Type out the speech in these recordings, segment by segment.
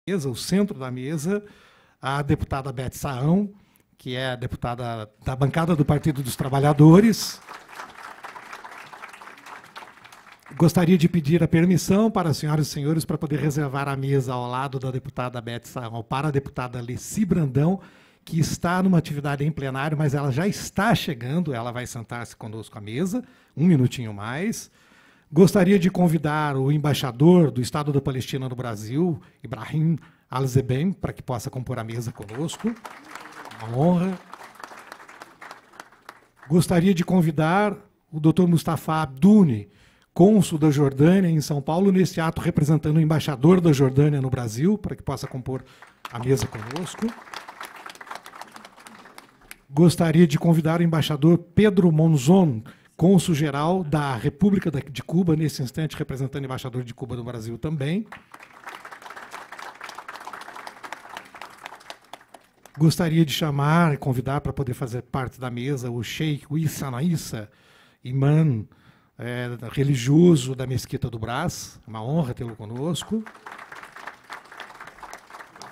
mesa, o centro da mesa, a deputada Beth Saão, que é a deputada da bancada do Partido dos Trabalhadores. Gostaria de pedir a permissão para as senhoras e senhores para poder reservar a mesa ao lado da deputada Beth Saão para a deputada Alessi Brandão, que está numa atividade em plenário, mas ela já está chegando, ela vai sentar-se conosco à mesa, um minutinho mais. Gostaria de convidar o embaixador do Estado da Palestina no Brasil, Ibrahim Al-Zeben, para que possa compor a mesa conosco. Uma honra. Gostaria de convidar o Dr. Mustafa Abduni, cônsul da Jordânia em São Paulo, nesse ato representando o embaixador da Jordânia no Brasil, para que possa compor a mesa conosco. Gostaria de convidar o embaixador Pedro Monzon, cônsul-geral da República de Cuba, nesse instante representando o embaixador de Cuba no Brasil também. Gostaria de chamar e convidar para poder fazer parte da mesa o Sheikh Wissam Issa, imã religioso da Mesquita do Brás. É uma honra tê-lo conosco.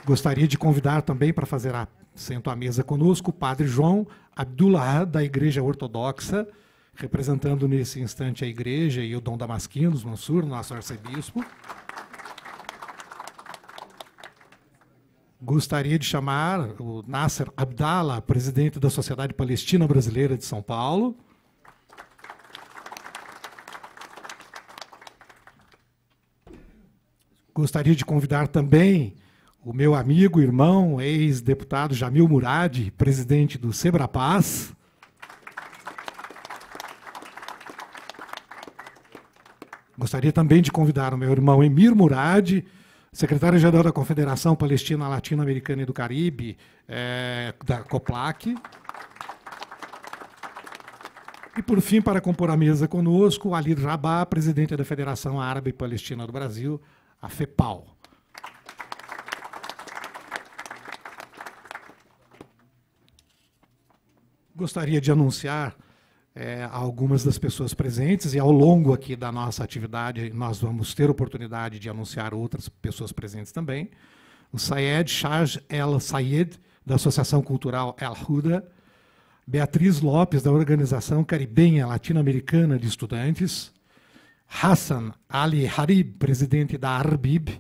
Gostaria de convidar também para fazer assento à mesa conosco o padre João Abdullah, da Igreja Ortodoxa, representando nesse instante a Igreja e o Dom Damasquinos, Mansur, nosso arcebispo. Gostaria de chamar o Nasser Abdallah, presidente da Sociedade Palestina Brasileira de São Paulo. Gostaria de convidar também o meu amigo, irmão, ex-deputado Jamil Murad, presidente do Sebrapaz. Gostaria também de convidar o meu irmão Emir Murad, secretário-geral da Confederação Palestina Latino-Americana e do Caribe, da COPLAC. E, por fim, para compor a mesa conosco, o Ali Rabah, presidente da Federação Árabe e Palestina do Brasil, a FEPAL. Gostaria de anunciar algumas das pessoas presentes, e ao longo aqui da nossa atividade nós vamos ter oportunidade de anunciar outras pessoas presentes também. O Sayed Shaj El Sayed, da Associação Cultural El Huda, Beatriz Lopes, da Organização Caribenha Latino-Americana de Estudantes, Hassan Ali Harib, presidente da Arbib,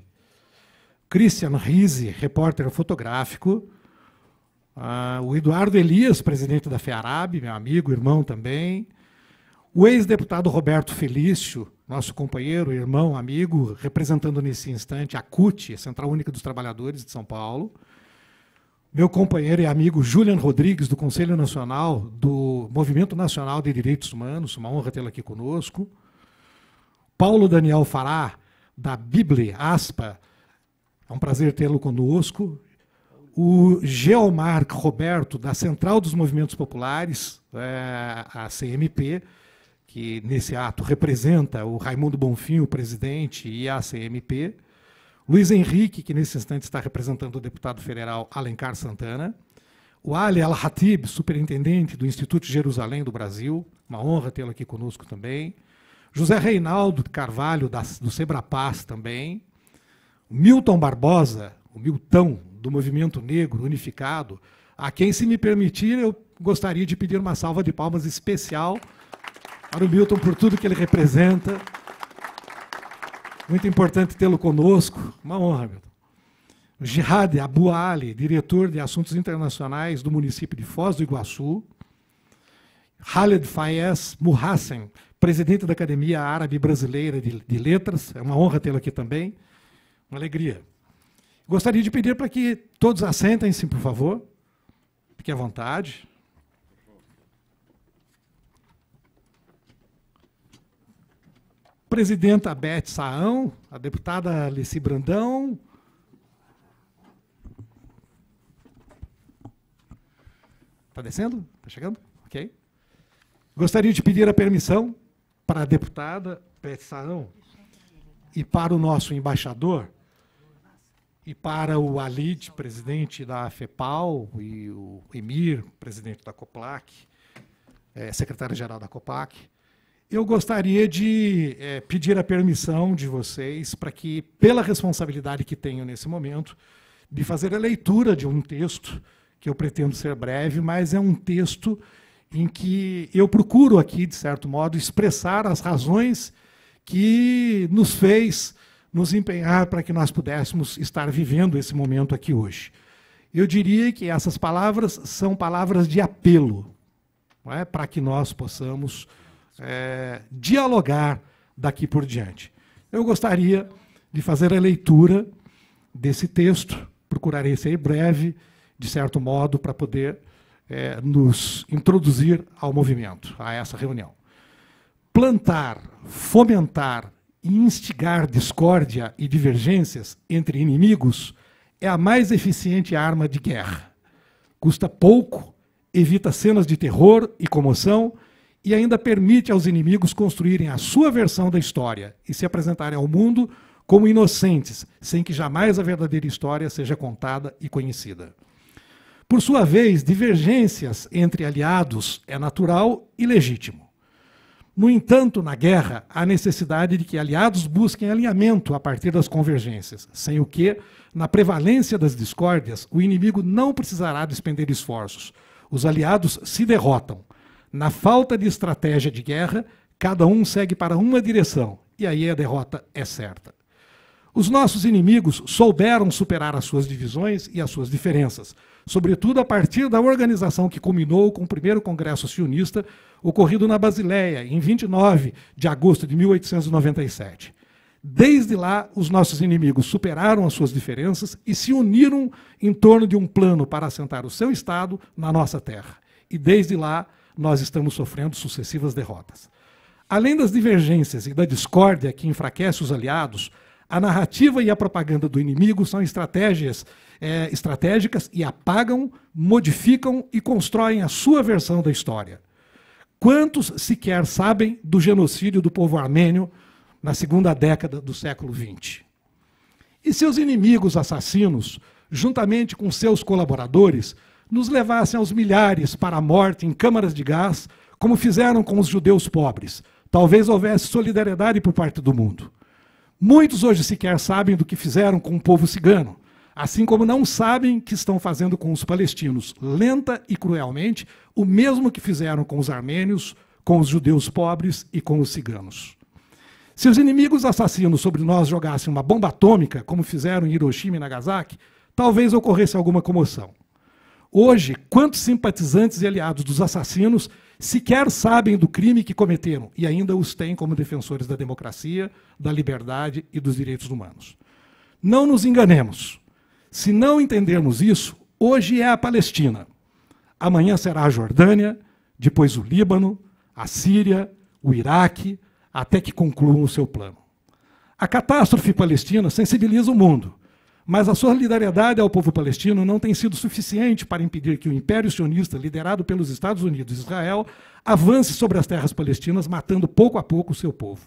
Christian Rize, repórter fotográfico, o Eduardo Elias, presidente da FEARAB, meu amigo, irmão também, o ex-deputado Roberto Felício, nosso companheiro, irmão, amigo, representando nesse instante a CUT, a Central Única dos Trabalhadores de São Paulo, meu companheiro e amigo Julian Rodrigues, do Conselho Nacional do Movimento Nacional de Direitos Humanos, uma honra tê-lo aqui conosco, Paulo Daniel Fará, da Bíblia, ASPA, é um prazer tê-lo conosco. O Geomar Roberto, da Central dos Movimentos Populares, a CMP, que nesse ato representa o Raimundo Bonfim, o presidente, e a CMP. Luiz Henrique, que nesse instante está representando o deputado federal Alencar Santana. O Ali Al-Hatib, superintendente do Instituto de Jerusalém do Brasil, uma honra tê-lo aqui conosco também. José Reinaldo Carvalho, do Sebrapaz também. O Milton Barbosa, o Miltão, do Movimento Negro Unificado, a quem, se me permitir, eu gostaria de pedir uma salva de palmas especial para o Milton por tudo que ele representa. Muito importante tê-lo conosco, uma honra, Milton. O Jihad Abu Ali, diretor de Assuntos Internacionais do município de Foz do Iguaçu. Khaled Fayez Muhassen, presidente da Academia Árabe Brasileira de Letras, é uma honra tê-lo aqui também, uma alegria. Gostaria de pedir para que todos assentem-se, por favor. Fique à vontade. Presidenta Beth Saão, a deputada Alessi Brandão. Está descendo? Está chegando? Ok. Gostaria de pedir a permissão para a deputada Beth Saão e para o nosso embaixador, e para o Alid, presidente da FEPAL, e o Emir, presidente da COPLAC, secretário-geral da COPLAC, Eu gostaria de pedir a permissão de vocês para que, pela responsabilidade que tenho nesse momento, de fazer a leitura de um texto, que eu pretendo ser breve, mas é um texto em que eu procuro aqui, de certo modo, expressar as razões que nos fez nos empenhar para que nós pudéssemos estar vivendo esse momento aqui hoje. Eu diria que essas palavras são palavras de apelo, não é? Para que nós possamos dialogar daqui por diante. Eu gostaria de fazer a leitura desse texto, procurarei ser breve, de certo modo, para poder nos introduzir ao movimento, a essa reunião. Plantar, fomentar e instigar discórdia e divergências entre inimigos é a mais eficiente arma de guerra. Custa pouco, evita cenas de terror e comoção e ainda permite aos inimigos construírem a sua versão da história e se apresentarem ao mundo como inocentes, sem que jamais a verdadeira história seja contada e conhecida. Por sua vez, divergências entre aliados é natural e legítimo. No entanto, na guerra, há necessidade de que aliados busquem alinhamento a partir das convergências, sem o que, na prevalência das discórdias, o inimigo não precisará despender esforços. Os aliados se derrotam. Na falta de estratégia de guerra, cada um segue para uma direção, e aí a derrota é certa. Os nossos inimigos souberam superar as suas divisões e as suas diferenças, sobretudo a partir da organização que culminou com o primeiro Congresso Sionista, ocorrido na Basileia, em 29 de agosto de 1897. Desde lá, os nossos inimigos superaram as suas diferenças e se uniram em torno de um plano para assentar o seu Estado na nossa terra. E desde lá, nós estamos sofrendo sucessivas derrotas. Além das divergências e da discórdia que enfraquece os aliados, a narrativa e a propaganda do inimigo são estratégicas e apagam, modificam e constroem a sua versão da história. Quantos sequer sabem do genocídio do povo armênio na segunda década do século XX? E seus inimigos assassinos, juntamente com seus colaboradores, nos levassem aos milhares para a morte em câmaras de gás, como fizeram com os judeus pobres. Talvez houvesse solidariedade por parte do mundo. Muitos hoje sequer sabem do que fizeram com o povo cigano, assim como não sabem que estão fazendo com os palestinos, lenta e cruelmente, o mesmo que fizeram com os armênios, com os judeus pobres e com os ciganos. Se os inimigos assassinos sobre nós jogassem uma bomba atômica, como fizeram em Hiroshima e Nagasaki, talvez ocorresse alguma comoção. Hoje, quantos simpatizantes e aliados dos assassinos sequer sabem do crime que cometeram e ainda os têm como defensores da democracia, da liberdade e dos direitos humanos? Não nos enganemos. Se não entendermos isso, hoje é a Palestina. Amanhã será a Jordânia, depois o Líbano, a Síria, o Iraque, até que concluam o seu plano. A catástrofe palestina sensibiliza o mundo, mas a solidariedade ao povo palestino não tem sido suficiente para impedir que o Império Sionista, liderado pelos Estados Unidos e Israel, avance sobre as terras palestinas, matando pouco a pouco o seu povo.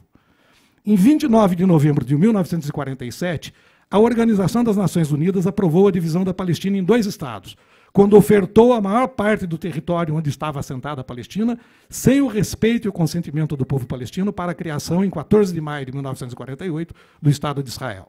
Em 29 de novembro de 1947, a Organização das Nações Unidas aprovou a divisão da Palestina em 2 estados, quando ofertou a maior parte do território onde estava assentada a Palestina, sem o respeito e o consentimento do povo palestino para a criação, em 14 de maio de 1948, do Estado de Israel.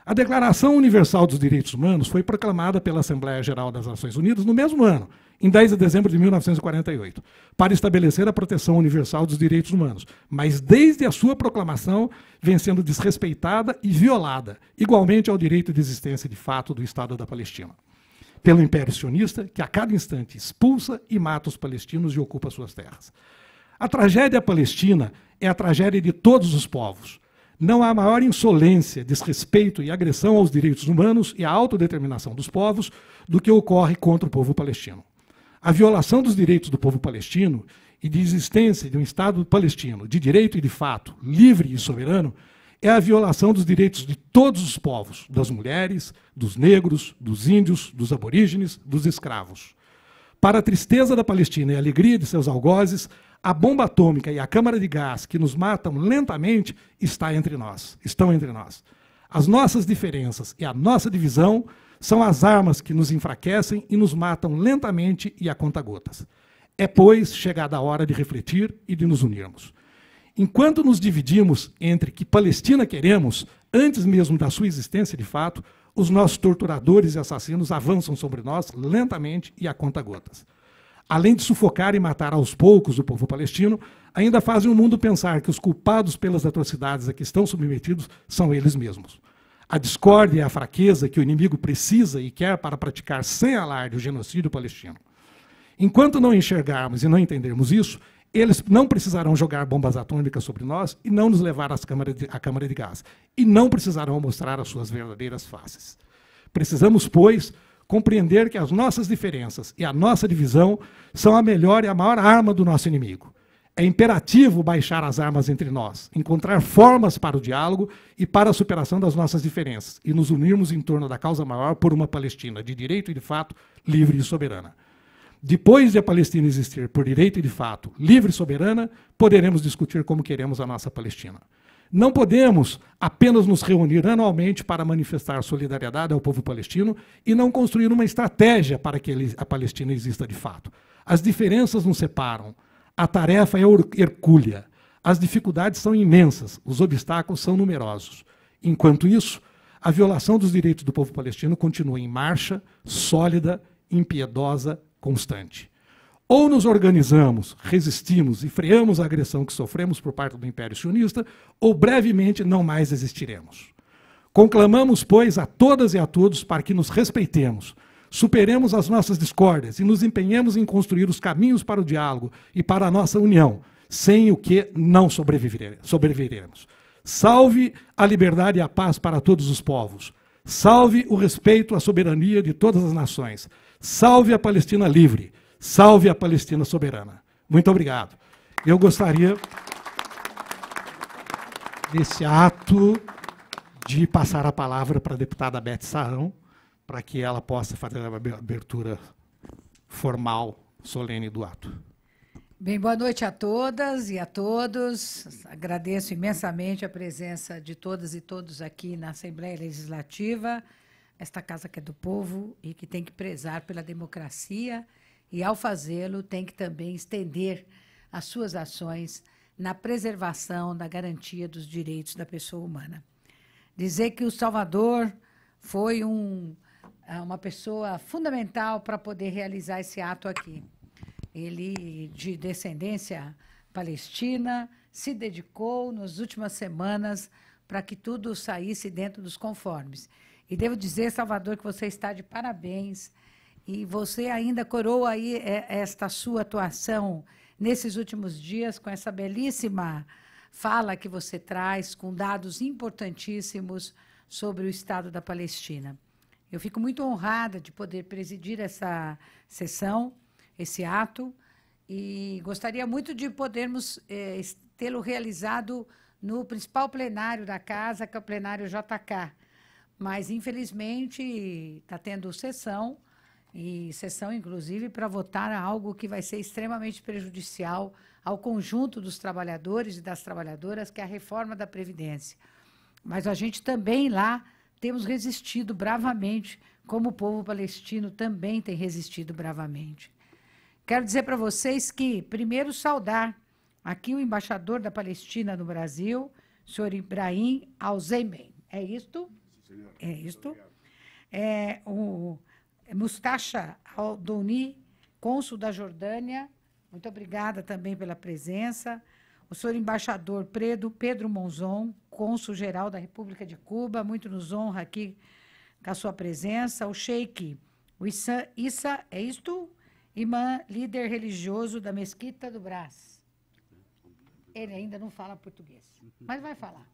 A Declaração Universal dos Direitos Humanos foi proclamada pela Assembleia Geral das Nações Unidas no mesmo ano, em 10 de dezembro de 1948, para estabelecer a proteção universal dos direitos humanos, mas desde a sua proclamação vem sendo desrespeitada e violada, igualmente ao direito de existência de fato do Estado da Palestina, pelo Império Sionista, que a cada instante expulsa e mata os palestinos e ocupa suas terras. A tragédia palestina é a tragédia de todos os povos. Não há maior insolência, desrespeito e agressão aos direitos humanos e à autodeterminação dos povos do que ocorre contra o povo palestino. A violação dos direitos do povo palestino e de existência de um Estado palestino de direito e de fato, livre e soberano, é a violação dos direitos de todos os povos, das mulheres, dos negros, dos índios, dos aborígenes, dos escravos. Para a tristeza da Palestina e a alegria de seus algozes, a bomba atômica e a câmara de gás que nos matam lentamente estão entre nós. As nossas diferenças e a nossa divisão são as armas que nos enfraquecem e nos matam lentamente e a conta-gotas. É, pois, chegada a hora de refletir e de nos unirmos. Enquanto nos dividimos entre que Palestina queremos, antes mesmo da sua existência de fato, os nossos torturadores e assassinos avançam sobre nós lentamente e a conta-gotas. Além de sufocar e matar aos poucos o povo palestino, ainda fazem o mundo pensar que os culpados pelas atrocidades a que estão submetidos são eles mesmos. A discórdia e a fraqueza que o inimigo precisa e quer para praticar sem alarde o genocídio palestino. Enquanto não enxergarmos e não entendermos isso, eles não precisarão jogar bombas atômicas sobre nós e não nos levar à câmara de gás. E não precisarão mostrar as suas verdadeiras faces. Precisamos, pois, compreender que as nossas diferenças e a nossa divisão são a melhor e a maior arma do nosso inimigo. É imperativo baixar as armas entre nós, encontrar formas para o diálogo e para a superação das nossas diferenças e nos unirmos em torno da causa maior por uma Palestina de direito e de fato livre e soberana. Depois de a Palestina existir por direito e de fato livre e soberana, poderemos discutir como queremos a nossa Palestina. Não podemos apenas nos reunir anualmente para manifestar solidariedade ao povo palestino e não construir uma estratégia para que a Palestina exista de fato. As diferenças nos separam. A tarefa é hercúlea. As dificuldades são imensas. Os obstáculos são numerosos. Enquanto isso, a violação dos direitos do povo palestino continua em marcha, sólida, impiedosa, constante. Ou nos organizamos, resistimos e freamos a agressão que sofremos por parte do Império Sionista, ou brevemente não mais existiremos. Conclamamos, pois, a todas e a todos para que nos respeitemos, superemos as nossas discórdias e nos empenhemos em construir os caminhos para o diálogo e para a nossa união, sem o que não sobreviveremos. Salve a liberdade e a paz para todos os povos. Salve o respeito à soberania de todas as nações. Salve a Palestina livre. Salve a Palestina soberana. Muito obrigado. Eu gostaria, nesse ato, de passar a palavra para a deputada Beth Sarrão, para que ela possa fazer a abertura formal, solene do ato. Bem, boa noite a todas e a todos. Agradeço imensamente a presença de todas e todos aqui na Assembleia Legislativa, esta casa que é do povo e que tem que prezar pela democracia e, ao fazê-lo, tem que também estender as suas ações na preservação, na garantia dos direitos da pessoa humana. Dizer que o Salvador foi uma pessoa fundamental para poder realizar esse ato aqui. Ele, de descendência palestina, se dedicou nas últimas semanas para que tudo saísse dentro dos conformes. E devo dizer, Salvador, que você está de parabéns e você ainda coroa aí esta sua atuação nesses últimos dias com essa belíssima fala que você traz, com dados importantíssimos sobre o Estado da Palestina. Eu fico muito honrada de poder presidir essa sessão, esse ato, e gostaria muito de podermos tê-lo realizado no principal plenário da casa, que é o plenário JK. Mas, infelizmente, está tendo sessão, inclusive, para votar algo que vai ser extremamente prejudicial ao conjunto dos trabalhadores e das trabalhadoras, que é a reforma da Previdência. Mas a gente também lá temos resistido bravamente, como o povo palestino também tem resistido bravamente. Quero dizer para vocês que, primeiro, saudar aqui o embaixador da Palestina no Brasil, o senhor Ibrahim Al-Zeimen. É isto? É isto. É o Mustafa Al-Douni, cônsul da Jordânia. Muito obrigada também pela presença. O senhor embaixador Pedro Monzon, cônsul-geral da República de Cuba, muito nos honra aqui com a sua presença. O sheik Issa, é isto? Imã, líder religioso da Mesquita do Brás. Ele ainda não fala português, mas vai falar.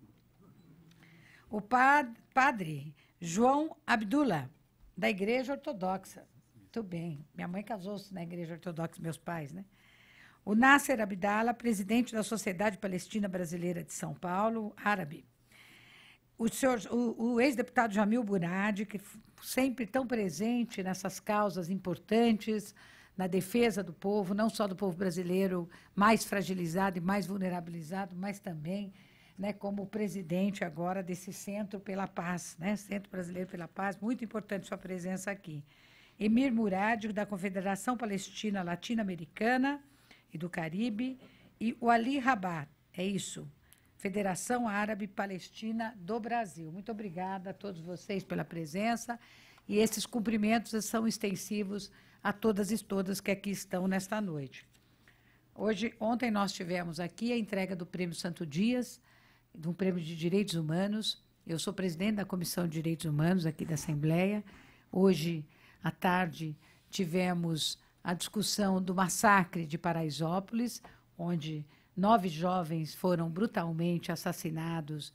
O padre João Abdullah, da Igreja Ortodoxa. Muito bem. Minha mãe casou-se na Igreja Ortodoxa, meus pais, né? O Nasser Abdallah, presidente da Sociedade Palestina Brasileira de São Paulo, árabe. O ex-deputado Jamil Buradi, que sempre tão presente nessas causas importantes, na defesa do povo, não só do povo brasileiro mais fragilizado e mais vulnerabilizado, mas também, né, como presidente agora desse Centro pela Paz, né, Centro Brasileiro pela Paz, muito importante sua presença aqui. Emir Murad, da Confederação Palestina Latino-Americana e do Caribe, e o Ali Rabat, É isso. Federação Árabe Palestina do Brasil. Muito obrigada a todos vocês pela presença. E esses cumprimentos são extensivos a todas e todas que aqui estão nesta noite. Ontem nós tivemos aqui a entrega do Prêmio Santo Dias, de um prêmio de Direitos Humanos. Eu sou presidente da Comissão de Direitos Humanos aqui da Assembleia. Hoje, à tarde, tivemos a discussão do massacre de Paraisópolis, onde 9 jovens foram brutalmente assassinados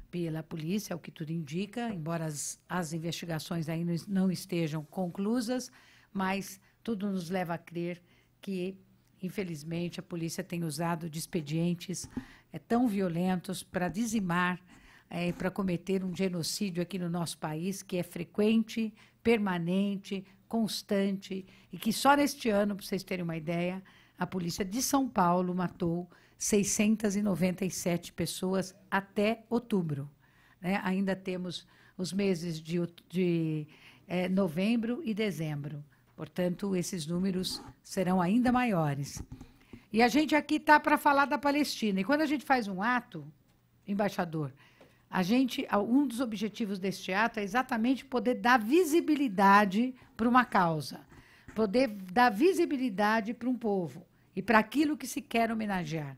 pela polícia, o que tudo indica, embora as investigações ainda não estejam conclusas, mas tudo nos leva a crer que, infelizmente, a polícia tem usado de expedientes tão violentos para dizimar, para cometer um genocídio aqui no nosso país, que é frequente, permanente, constante, e que só neste ano, para vocês terem uma ideia, a polícia de São Paulo matou 697 pessoas até outubro. Né? Ainda temos os meses de novembro e dezembro. Portanto, esses números serão ainda maiores. E a gente aqui está para falar da Palestina. E quando a gente faz um ato, embaixador, um dos objetivos deste ato é exatamente poder dar visibilidade para uma causa, poder dar visibilidade para um povo e para aquilo que se quer homenagear.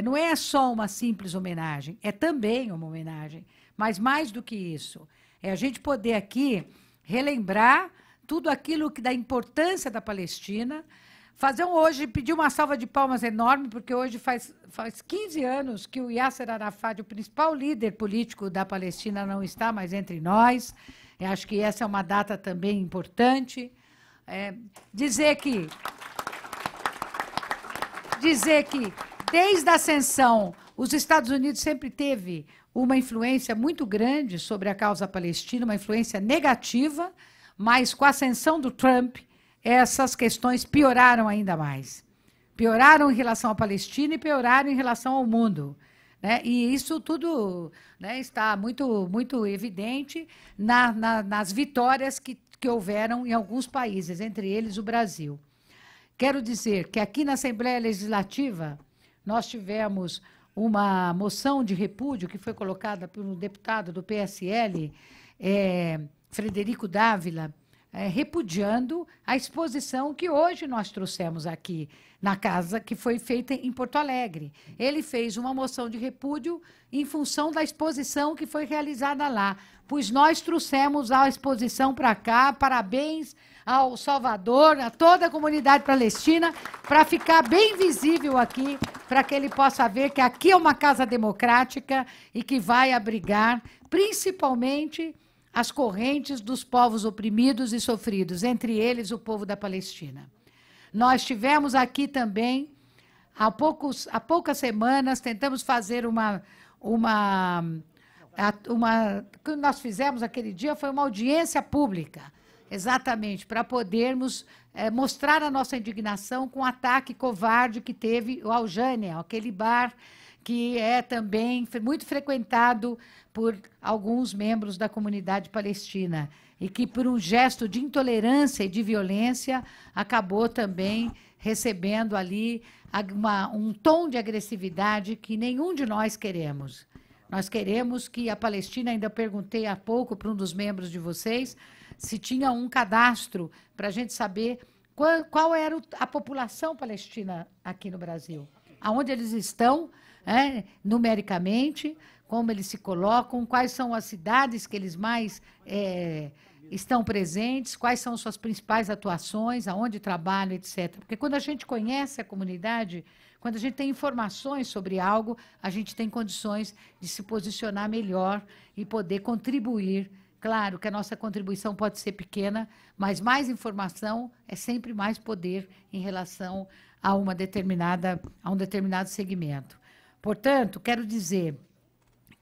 Não é só uma simples homenagem, é também uma homenagem, mas mais do que isso, é a gente poder aqui relembrar tudo aquilo que da importância da Palestina, hoje, pedir uma salva de palmas enorme, porque hoje faz 15 anos que o Yasser Arafat, o principal líder político da Palestina, não está mais entre nós. Eu acho que essa é uma data também importante. Dizer que, desde a ascensão, os Estados Unidos sempre teve uma influência muito grande sobre a causa palestina, uma influência negativa, mas com a ascensão do Trump, essas questões pioraram ainda mais. Pioraram em relação à Palestina e pioraram em relação ao mundo. Né? E isso tudo, né, está muito, muito evidente nas vitórias que houveram em alguns países, entre eles o Brasil. Quero dizer que aqui na Assembleia Legislativa nós tivemos uma moção de repúdio que foi colocada por um deputado do PSL, Frederico Dávila, repudiando a exposição que hoje nós trouxemos aqui na casa, que foi feita em Porto Alegre. Ele fez uma moção de repúdio em função da exposição que foi realizada lá, pois nós trouxemos a exposição para cá. Parabéns ao Salvador, a toda a comunidade palestina, para ficar bem visível aqui, para que ele possa ver que aqui é uma casa democrática e que vai abrigar, principalmente, as correntes dos povos oprimidos e sofridos, entre eles o povo da Palestina. Nós tivemos aqui também, há poucas semanas, tentamos fazer o que nós fizemos aquele dia foi uma audiência pública, exatamente, para podermos mostrar a nossa indignação com o ataque covarde que teve o Aljânia, aquele bar que é também muito frequentado por alguns membros da comunidade palestina e que, por um gesto de intolerância e de violência, acabou também recebendo ali um tom de agressividade que nenhum de nós queremos. Nós queremos que a Palestina, ainda perguntei há pouco para um dos membros de vocês, se tinha um cadastro para a gente saber qual era a população palestina aqui no Brasil, aonde eles estão, numericamente, como eles se colocam, quais são as cidades que eles mais estão presentes, quais são suas principais atuações, aonde trabalham, etc. Porque quando a gente conhece a comunidade, quando a gente tem informações sobre algo, a gente tem condições de se posicionar melhor e poder contribuir. Claro que a nossa contribuição pode ser pequena, mas mais informação é sempre mais poder em relação a um determinado segmento. Portanto, quero dizer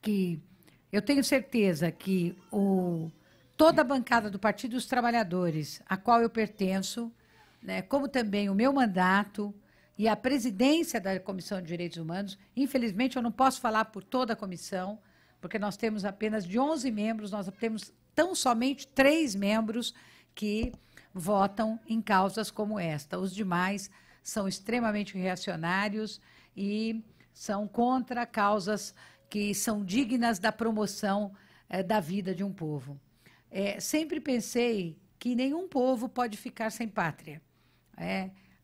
que eu tenho certeza que toda a bancada do Partido dos Trabalhadores, a qual eu pertenço, né, como também o meu mandato e a presidência da Comissão de Direitos Humanos, infelizmente eu não posso falar por toda a comissão, porque nós temos apenas de 11 membros, nós temos tão somente 3 membros que votam em causas como esta. Os demais são extremamente reacionários e são contra causas que são dignas da promoção da vida de um povo. Sempre pensei que nenhum povo pode ficar sem pátria.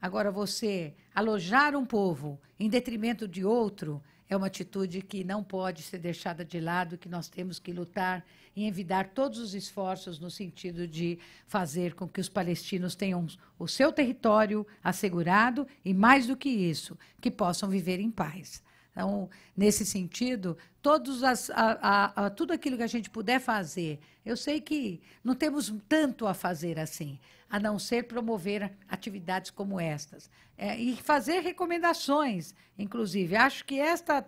Agora, você alojar um povo em detrimento de outro é uma atitude que não pode ser deixada de lado, que nós temos que lutar e envidar todos os esforços no sentido de fazer com que os palestinos tenham o seu território assegurado e, mais do que isso, que possam viver em paz. Então, nesse sentido, tudo aquilo que a gente puder fazer, eu sei que não temos tanto a fazer assim, a não ser promover atividades como estas. E fazer recomendações, inclusive. Acho que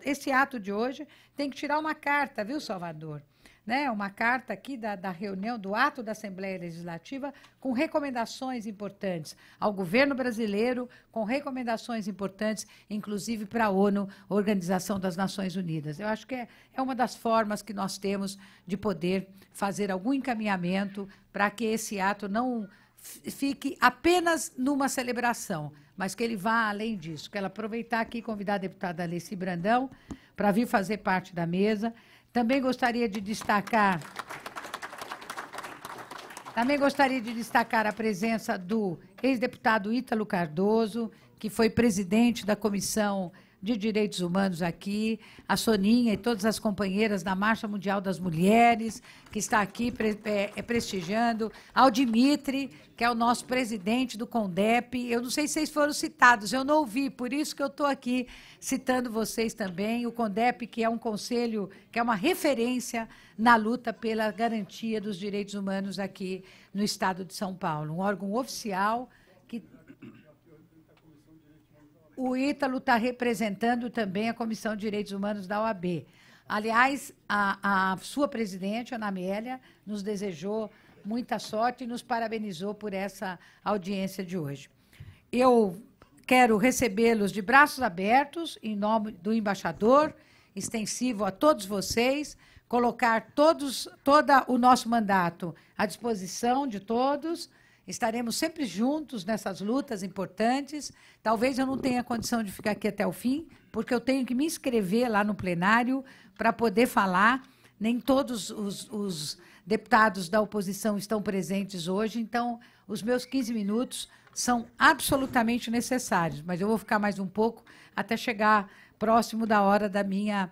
esse ato de hoje tem que tirar uma carta, viu, Salvador? Né? Uma carta aqui da reunião, do ato da Assembleia Legislativa, com recomendações importantes ao governo brasileiro, com recomendações importantes, inclusive para a ONU, Organização das Nações Unidas. Eu acho que é uma das formas que nós temos de poder fazer algum encaminhamento para que esse ato não fique apenas numa celebração, mas que ele vá além disso. Quero aproveitar aqui e convidar a deputada Alessi Brandão para vir fazer parte da mesa. Também gostaria de destacar a presença do ex-deputado Ítalo Cardoso, que foi presidente da Comissão de Direitos Humanos aqui, a Soninha e todas as companheiras da Marcha Mundial das Mulheres, que está aqui prestigiando, ao Dimitri, que é o nosso presidente do CONDEP. Eu não sei se vocês foram citados, eu não ouvi, por isso que eu estou aqui citando vocês também. O CONDEP, que é um conselho, que é uma referência na luta pela garantia dos direitos humanos aqui no estado de São Paulo, um órgão oficial que... O Ítalo está representando também a Comissão de Direitos Humanos da OAB. Aliás, a sua presidente, Ana Amélia, nos desejou muita sorte e nos parabenizou por essa audiência de hoje. Eu quero recebê-los de braços abertos, em nome do embaixador, extensivo a todos vocês, colocar todo o nosso mandato à disposição de todos. Estaremos sempre juntos nessas lutas importantes. Talvez eu não tenha condição de ficar aqui até o fim, porque eu tenho que me inscrever lá no plenário para poder falar. Nem todos os deputados da oposição estão presentes hoje, então os meus 15 minutos são absolutamente necessários, mas eu vou ficar mais um pouco até chegar próximo da hora da minha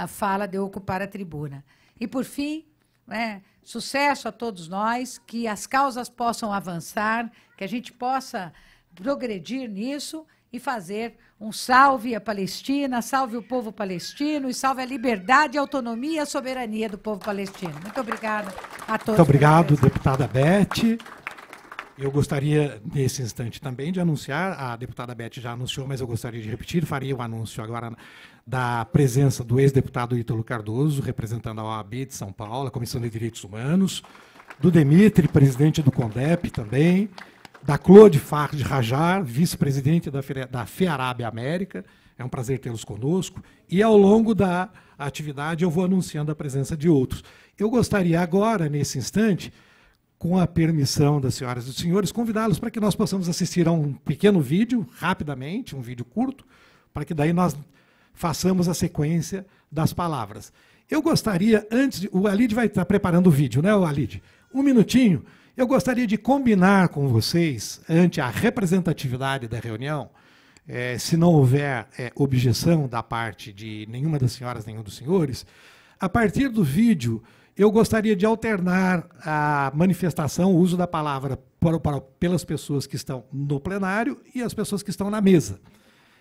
fala de eu ocupar a tribuna. E, por fim, sucesso a todos nós, que as causas possam avançar, que a gente possa progredir nisso e fazer um salve à Palestina, salve o povo palestino e salve a liberdade, a autonomia e a soberania do povo palestino. Muito obrigada a todos. Muito obrigado, deputada Beth. Eu gostaria, nesse instante, também de anunciar, a deputada Beth já anunciou, mas eu gostaria de repetir, faria o anúncio agora da presença do ex-deputado Ítalo Cardoso, representando a OAB de São Paulo, a Comissão de Direitos Humanos, do Dimitri, presidente do CONDEP também, da Claude Fard Rajar, vice-presidente da FEARAB América. É um prazer tê-los conosco. E, ao longo da atividade, eu vou anunciando a presença de outros. Eu gostaria agora, nesse instante, com a permissão das senhoras e dos senhores, convidá-los para que nós possamos assistir a um pequeno vídeo, rapidamente, um vídeo curto, para que daí nós façamos a sequência das palavras. Eu gostaria, o Alid vai estar preparando o vídeo, né, Alid? Um minutinho. Eu gostaria de combinar com vocês, ante a representatividade da reunião, se não houver objeção da parte de nenhuma das senhoras, nenhum dos senhores, a partir do vídeo, eu gostaria de alternar a manifestação, o uso da palavra pelas pessoas que estão no plenário e as pessoas que estão na mesa.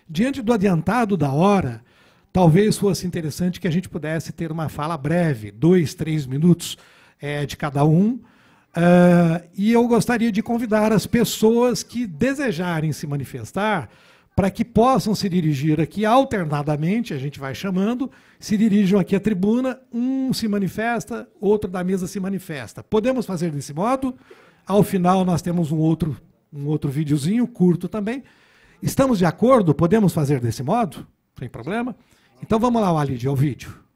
Diante do adiantado da hora, talvez fosse interessante que a gente pudesse ter uma fala breve, 2, 3 minutos de cada um, e eu gostaria de convidar as pessoas que desejarem se manifestar para que possam se dirigir aqui alternadamente, a gente vai chamando, se dirijam aqui à tribuna, um se manifesta, outro da mesa se manifesta. Podemos fazer desse modo? Ao final nós temos um outro videozinho curto também. Estamos de acordo? Podemos fazer desse modo? Sem problema? Então vamos lá, Walid, ao vídeo.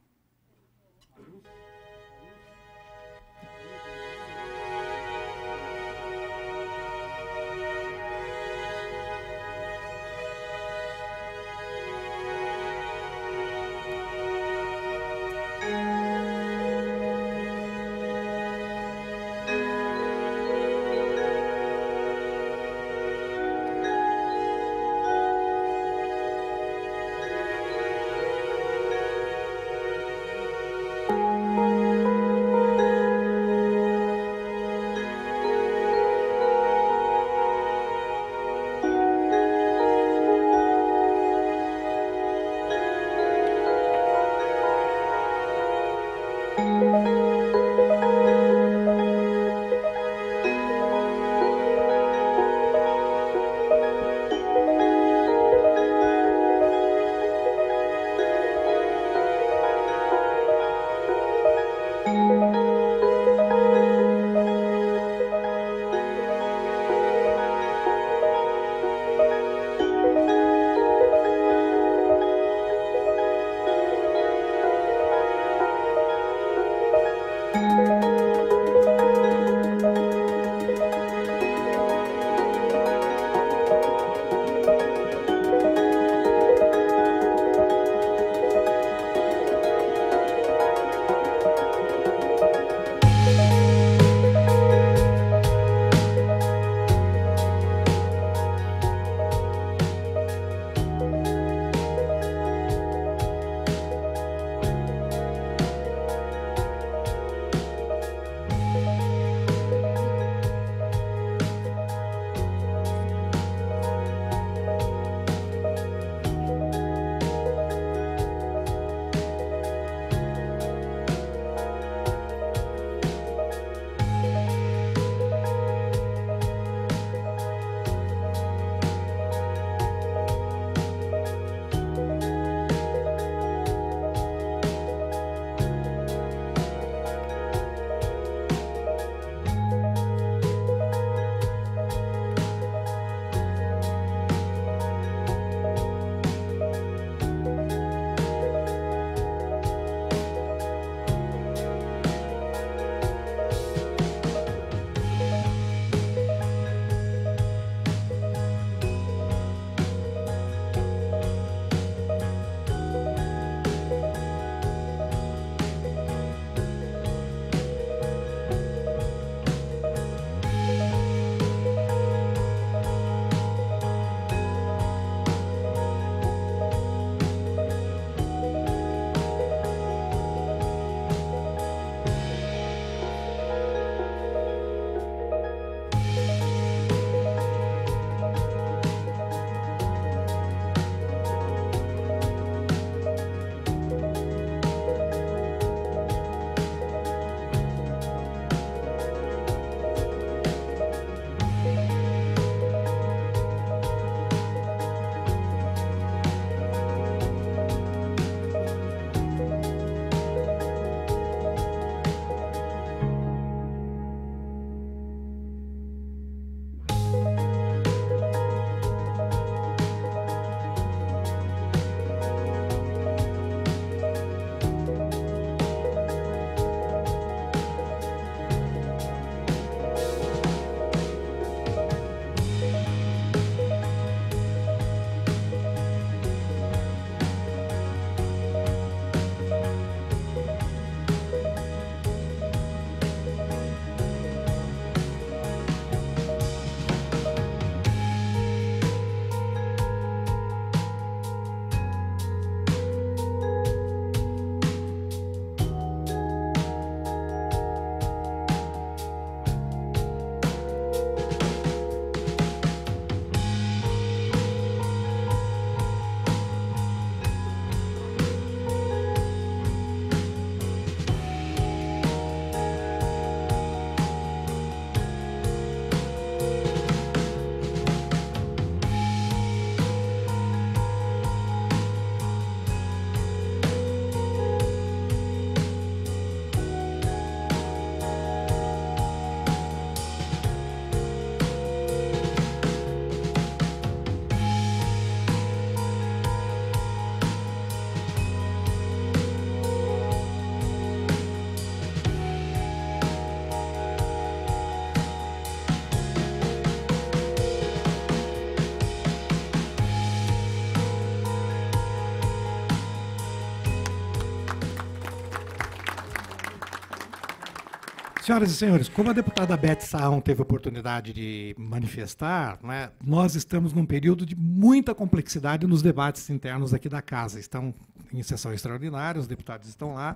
Senhoras e senhores, como a deputada Beth Saão teve a oportunidade de manifestar, né, nós estamos num período de muita complexidade nos debates internos aqui da Casa. Estão em sessão extraordinária, os deputados estão lá.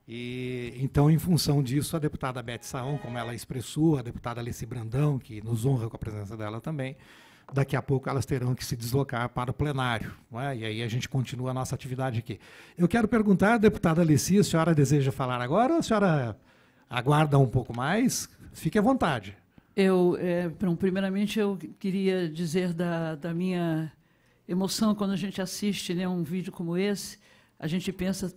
E, então, em função disso, a deputada Beth Saão, como ela expressou, a deputada Alice Brandão, que nos honra com a presença dela também, daqui a pouco elas terão que se deslocar para o plenário, não é? E aí a gente continua a nossa atividade aqui. Eu quero perguntar, deputada Alessi, a senhora deseja falar agora ou a senhora aguarda um pouco mais? Fique à vontade. Primeiramente, eu queria dizer da minha emoção quando a gente assiste, né, um vídeo como esse. A gente pensa,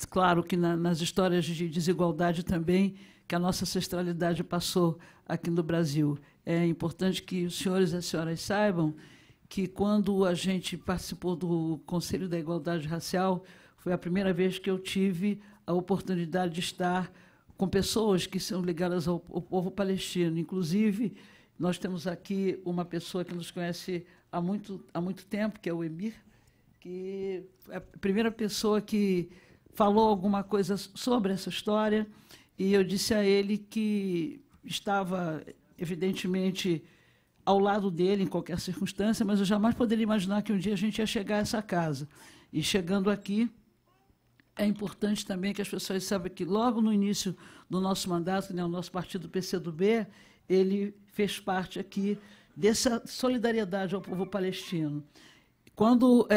claro, que nas histórias de desigualdade também, que a nossa ancestralidade passou aqui no Brasil. É importante que os senhores e as senhoras saibam que, quando a gente participou do Conselho da Igualdade Racial, foi a primeira vez que eu tive a oportunidade de estar com pessoas que são ligadas ao povo palestino. Inclusive, nós temos aqui uma pessoa que nos conhece há muito tempo, que é o Emir, que é a primeira pessoa que falou alguma coisa sobre essa história, e eu disse a ele que estava, evidentemente, ao lado dele em qualquer circunstância, mas eu jamais poderia imaginar que um dia a gente ia chegar a essa casa. E, chegando aqui, é importante também que as pessoas saibam que, logo no início do nosso mandato, né, o nosso partido PCdoB, ele fez parte aqui dessa solidariedade ao povo palestino. Quando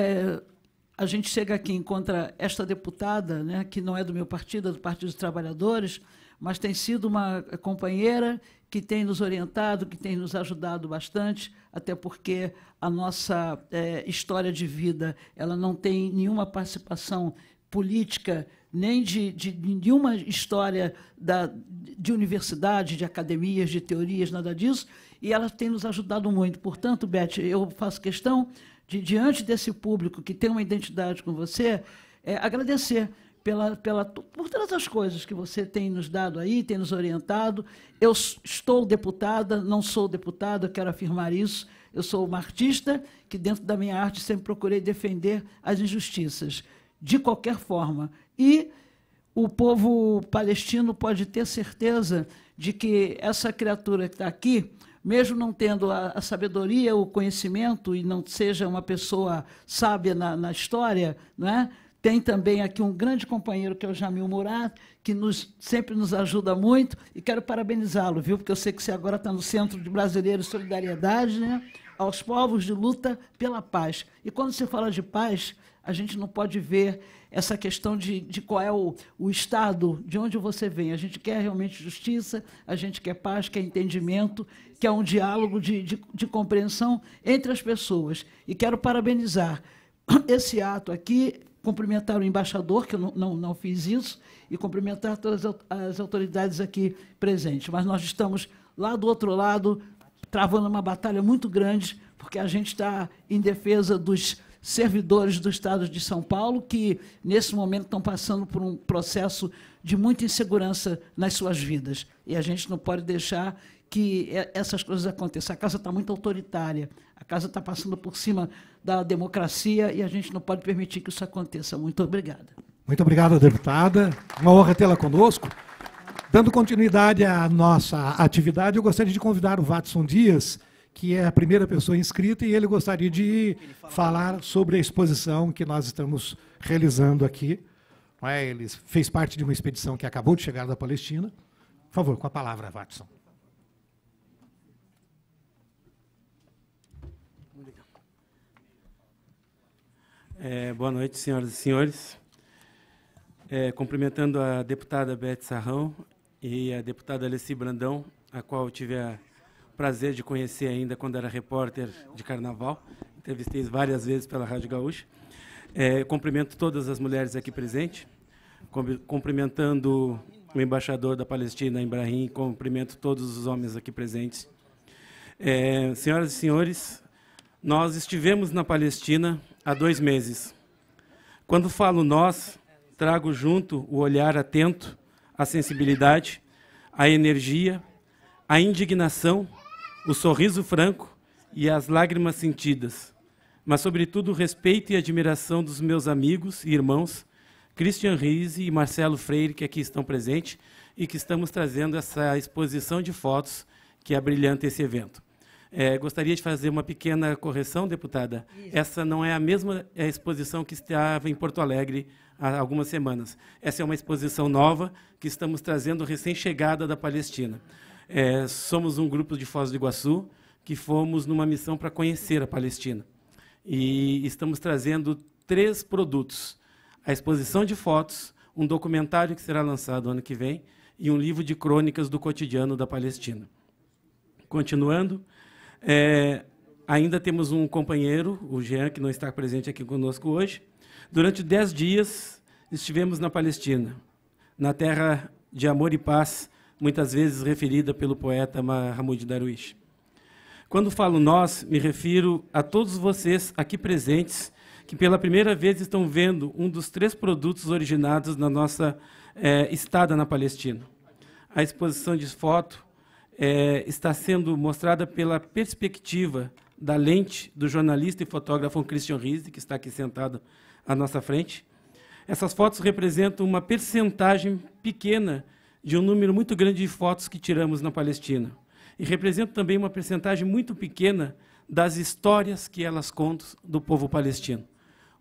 a gente chega aqui e encontra esta deputada, né, que não é do meu partido, é do Partido dos Trabalhadores, mas tem sido uma companheira que tem nos orientado, que tem nos ajudado bastante, até porque a nossa história de vida ela não tem nenhuma participação política, nem de nenhuma história de universidade, de academias, de teorias, nada disso, e ela tem nos ajudado muito. Portanto, Beth, eu faço questão de, diante desse público que tem uma identidade com você, agradecer por todas as coisas que você tem nos dado aí, tem nos orientado. Eu estou deputada, não sou deputada, eu quero afirmar isso. Eu sou uma artista que, dentro da minha arte, sempre procurei defender as injustiças, de qualquer forma. E o povo palestino pode ter certeza de que essa criatura que está aqui, mesmo não tendo a sabedoria, o conhecimento, e não seja uma pessoa sábia na história, não é? Tem também aqui um grande companheiro, que é o Jamil Murat, que sempre nos ajuda muito, e quero parabenizá-lo, viu? Porque eu sei que você agora está no Centro de Brasileiros de Solidariedade, né? Aos povos de luta pela paz. E quando se fala de paz, a gente não pode ver essa questão de qual é o estado, de onde você vem. A gente quer realmente justiça, a gente quer paz, quer entendimento, quer um diálogo de compreensão entre as pessoas. E quero parabenizar esse ato aqui, cumprimentar o embaixador, que eu não fiz isso, e cumprimentar todas as autoridades aqui presentes. Mas nós estamos lá do outro lado, travando uma batalha muito grande, porque a gente está em defesa dos servidores do Estado de São Paulo, que, nesse momento, estão passando por um processo de muita insegurança nas suas vidas. E a gente não pode deixar que essas coisas aconteçam. A casa está muito autoritária, a casa está passando por cima da democracia, e a gente não pode permitir que isso aconteça. Muito obrigada. Muito obrigado, deputada. Uma honra tê-la conosco. Dando continuidade à nossa atividade, eu gostaria de convidar o Watson Dias, que é a primeira pessoa inscrita, e ele gostaria de falar sobre a exposição que nós estamos realizando aqui. Ele fez parte de uma expedição que acabou de chegar da Palestina. Por favor, com a palavra, Watson. Boa noite, senhoras e senhores. Cumprimentando a deputada Beth Sarrão e a deputada Alessi Brandão, a qual eu tive o prazer de conhecer ainda quando era repórter de carnaval. Entrevistei várias vezes pela Rádio Gaúcha. Cumprimento todas as mulheres aqui presentes, cumprimentando o embaixador da Palestina, Ibrahim, cumprimento todos os homens aqui presentes. Senhoras e senhores, nós estivemos na Palestina há 2 meses. Quando falo nós, trago junto o olhar atento, a sensibilidade, a energia, a indignação, o sorriso franco e as lágrimas sentidas, mas, sobretudo, o respeito e admiração dos meus amigos e irmãos, Christian Riese e Marcelo Freire, que aqui estão presentes, e que estamos trazendo essa exposição de fotos que abrilhanta esse evento. Gostaria de fazer uma pequena correção, deputada. Isso. Essa não é a mesma exposição que estava em Porto Alegre há algumas semanas. Essa é uma exposição nova que estamos trazendo recém-chegada da Palestina. Somos um grupo de Foz do Iguaçu, que fomos numa missão para conhecer a Palestina. E estamos trazendo 3 produtos: a exposição de fotos, um documentário que será lançado ano que vem e um livro de crônicas do cotidiano da Palestina. Continuando, ainda temos um companheiro, o Jean, que não está presente aqui conosco hoje. Durante 10 dias estivemos na Palestina, na terra de amor e paz, muitas vezes referida pelo poeta Mahmoud Darwish. Quando falo nós, me refiro a todos vocês aqui presentes, que pela primeira vez estão vendo um dos 3 produtos originados na nossa estada na Palestina. A exposição de foto está sendo mostrada pela perspectiva da lente do jornalista e fotógrafo Christian Riese, que está aqui sentado à nossa frente. Essas fotos representam uma percentagem pequena de um número muito grande de fotos que tiramos na Palestina. E representam também uma percentagem muito pequena das histórias que elas contam do povo palestino.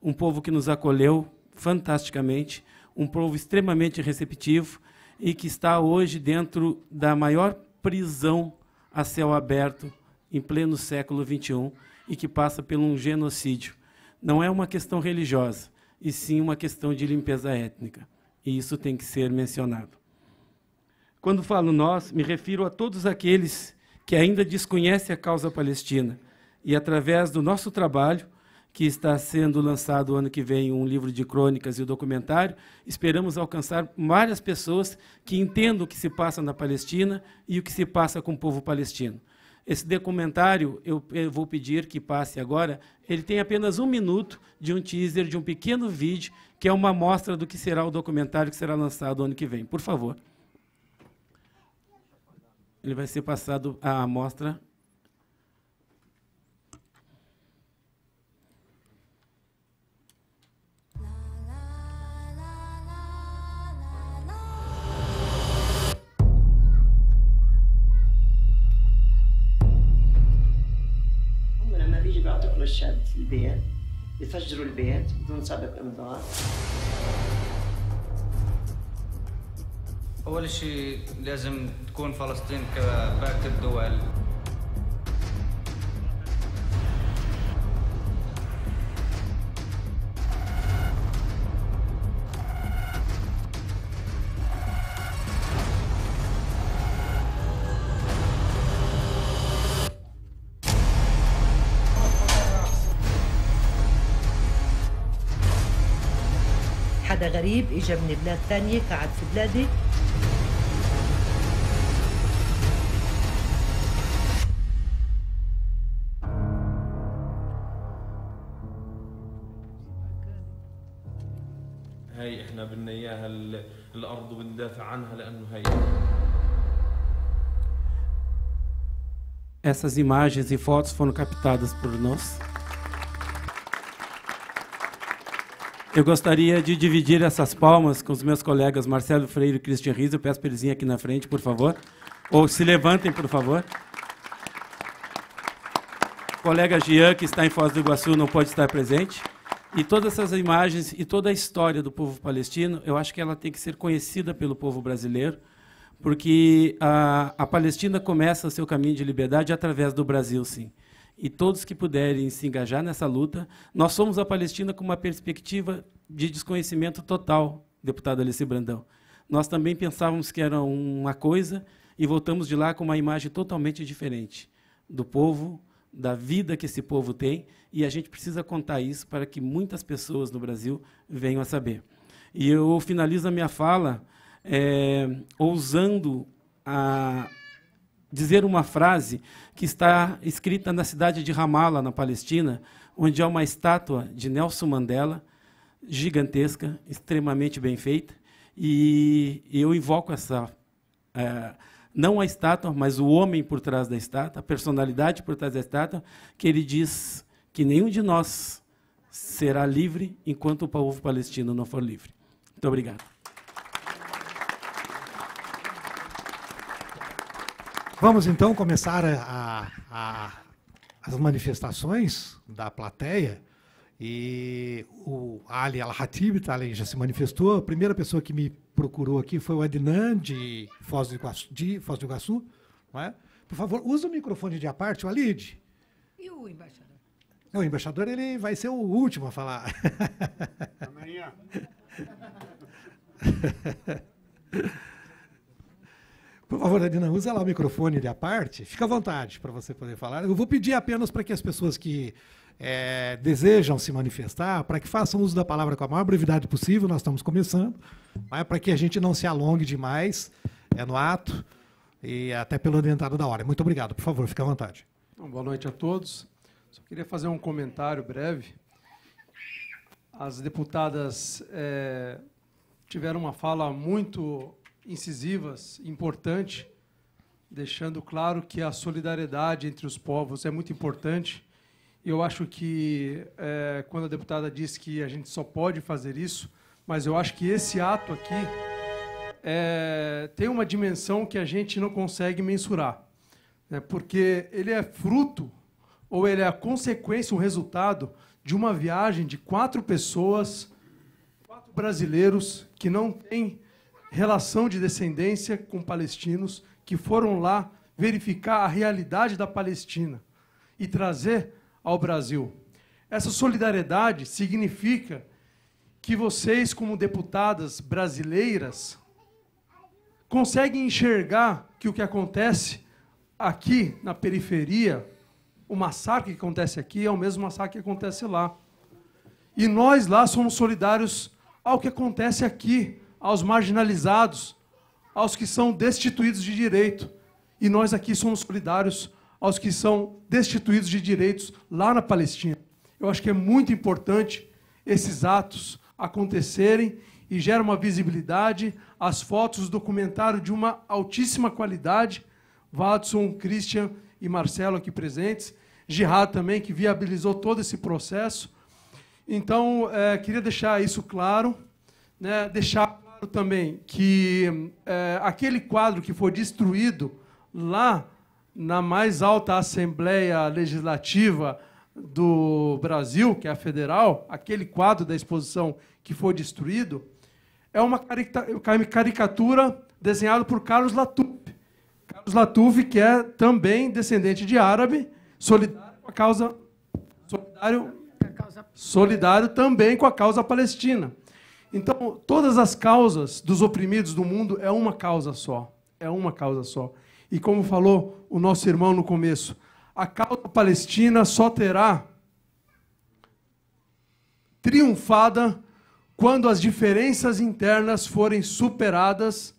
Um povo que nos acolheu fantasticamente, um povo extremamente receptivo e que está hoje dentro da maior prisão a céu aberto em pleno século XXI e que passa por um genocídio. Não é uma questão religiosa, e sim uma questão de limpeza étnica. E isso tem que ser mencionado. Quando falo nós, me refiro a todos aqueles que ainda desconhecem a causa palestina e, através do nosso trabalho, que está sendo lançado ano que vem, um livro de crônicas e o documentário, esperamos alcançar várias pessoas que entendam o que se passa na Palestina e o que se passa com o povo palestino. Esse documentário, eu vou pedir que passe agora, ele tem apenas 1 minuto de um teaser, de um pequeno vídeo, que é uma amostra do que será o documentário que será lançado ano que vem. Por favor. Ele vai ser passado a amostra. الشاب في البيت يفجروا البيت بدون سابق انذار. أول شيء لازم تكون فلسطين كباقي الدول حدا غريب اجى من بلاد ثانية قعد في بلادي. هاي احنا بدنا اياها الارض وبندافع عنها لانه هي. Essas imagens e fotos foram captadas por nós. Eu gostaria de dividir essas palmas com os meus colegas Marcelo Freire e Christian Riese. Eu peço para eles irem aqui na frente, por favor. Ou se levantem, por favor. O colega Jean, que está em Foz do Iguaçu, não pode estar presente. E todas essas imagens e toda a história do povo palestino, eu acho que ela tem que ser conhecida pelo povo brasileiro, porque a Palestina começa seu caminho de liberdade através do Brasil, sim. E todos que puderem se engajar nessa luta, nós somos a Palestina com uma perspectiva de desconhecimento total, deputado Alice Brandão. Nós também pensávamos que era uma coisa e voltamos de lá com uma imagem totalmente diferente do povo, da vida que esse povo tem, e a gente precisa contar isso para que muitas pessoas no Brasil venham a saber. E eu finalizo a minha fala ousando dizer uma frase que está escrita na cidade de Ramallah, na Palestina, onde há uma estátua de Nelson Mandela, gigantesca, extremamente bem feita, e eu invoco essa, não a estátua, mas o homem por trás da estátua, a personalidade por trás da estátua, que ele diz que nenhum de nós será livre enquanto o povo palestino não for livre. Muito obrigado. Vamos, então, começar as manifestações da plateia. E o Ali Al-Hatib já se manifestou. A primeira pessoa que me procurou aqui foi o Adnan, de Foz do Iguaçu. Não é? Por favor, use o microfone de à parte, o Alide. E o embaixador? Não, o embaixador ele vai ser o último a falar. Amanhã. Por favor, Adina, usa lá o microfone de à parte. Fica à vontade para você poder falar. Eu vou pedir apenas para que as pessoas que desejam se manifestar, para que façam uso da palavra com a maior brevidade possível. Nós estamos começando, para que a gente não se alongue demais no ato e até pelo adiantado da hora. Muito obrigado. Por favor, fique à vontade. Boa noite a todos. Só queria fazer um comentário breve. As deputadas tiveram uma fala muito incisiva, importante, deixando claro que a solidariedade entre os povos é muito importante. Eu acho que, quando a deputada disse que a gente só pode fazer isso, mas eu acho que esse ato aqui tem uma dimensão que a gente não consegue mensurar, né? Porque ele é fruto, ou ele é a consequência, o resultado de uma viagem de 4 pessoas, 4 brasileiros que não têm relação de descendência com palestinos, que foram lá verificar a realidade da Palestina e trazer ao Brasil. Essa solidariedade significa que vocês, como deputadas brasileiras, conseguem enxergar que o que acontece aqui na periferia, o massacre que acontece aqui é o mesmo massacre que acontece lá. E nós lá somos solidários ao que acontece aqui, aos marginalizados, aos que são destituídos de direito. E nós aqui somos solidários aos que são destituídos de direitos lá na Palestina. Eu acho que é muito importante esses atos acontecerem e gera uma visibilidade. As fotos, o documentário de uma altíssima qualidade. Watson, Christian e Marcelo aqui presentes. Gerard também, que viabilizou todo esse processo. Então, queria deixar isso claro, né? Deixar claro também que aquele quadro que foi destruído lá na mais alta Assembleia Legislativa do Brasil, que é a federal, aquele quadro da exposição que foi destruído, é uma caricatura desenhada por Carlos Latuf. Carlos Latuf, que é também descendente de árabe, solidário com a causa, solidário também com a causa palestina. Então, todas as causas dos oprimidos do mundo é uma causa só. É uma causa só. E como falou o nosso irmão no começo, a causa palestina só terá triunfada quando as diferenças internas forem superadas.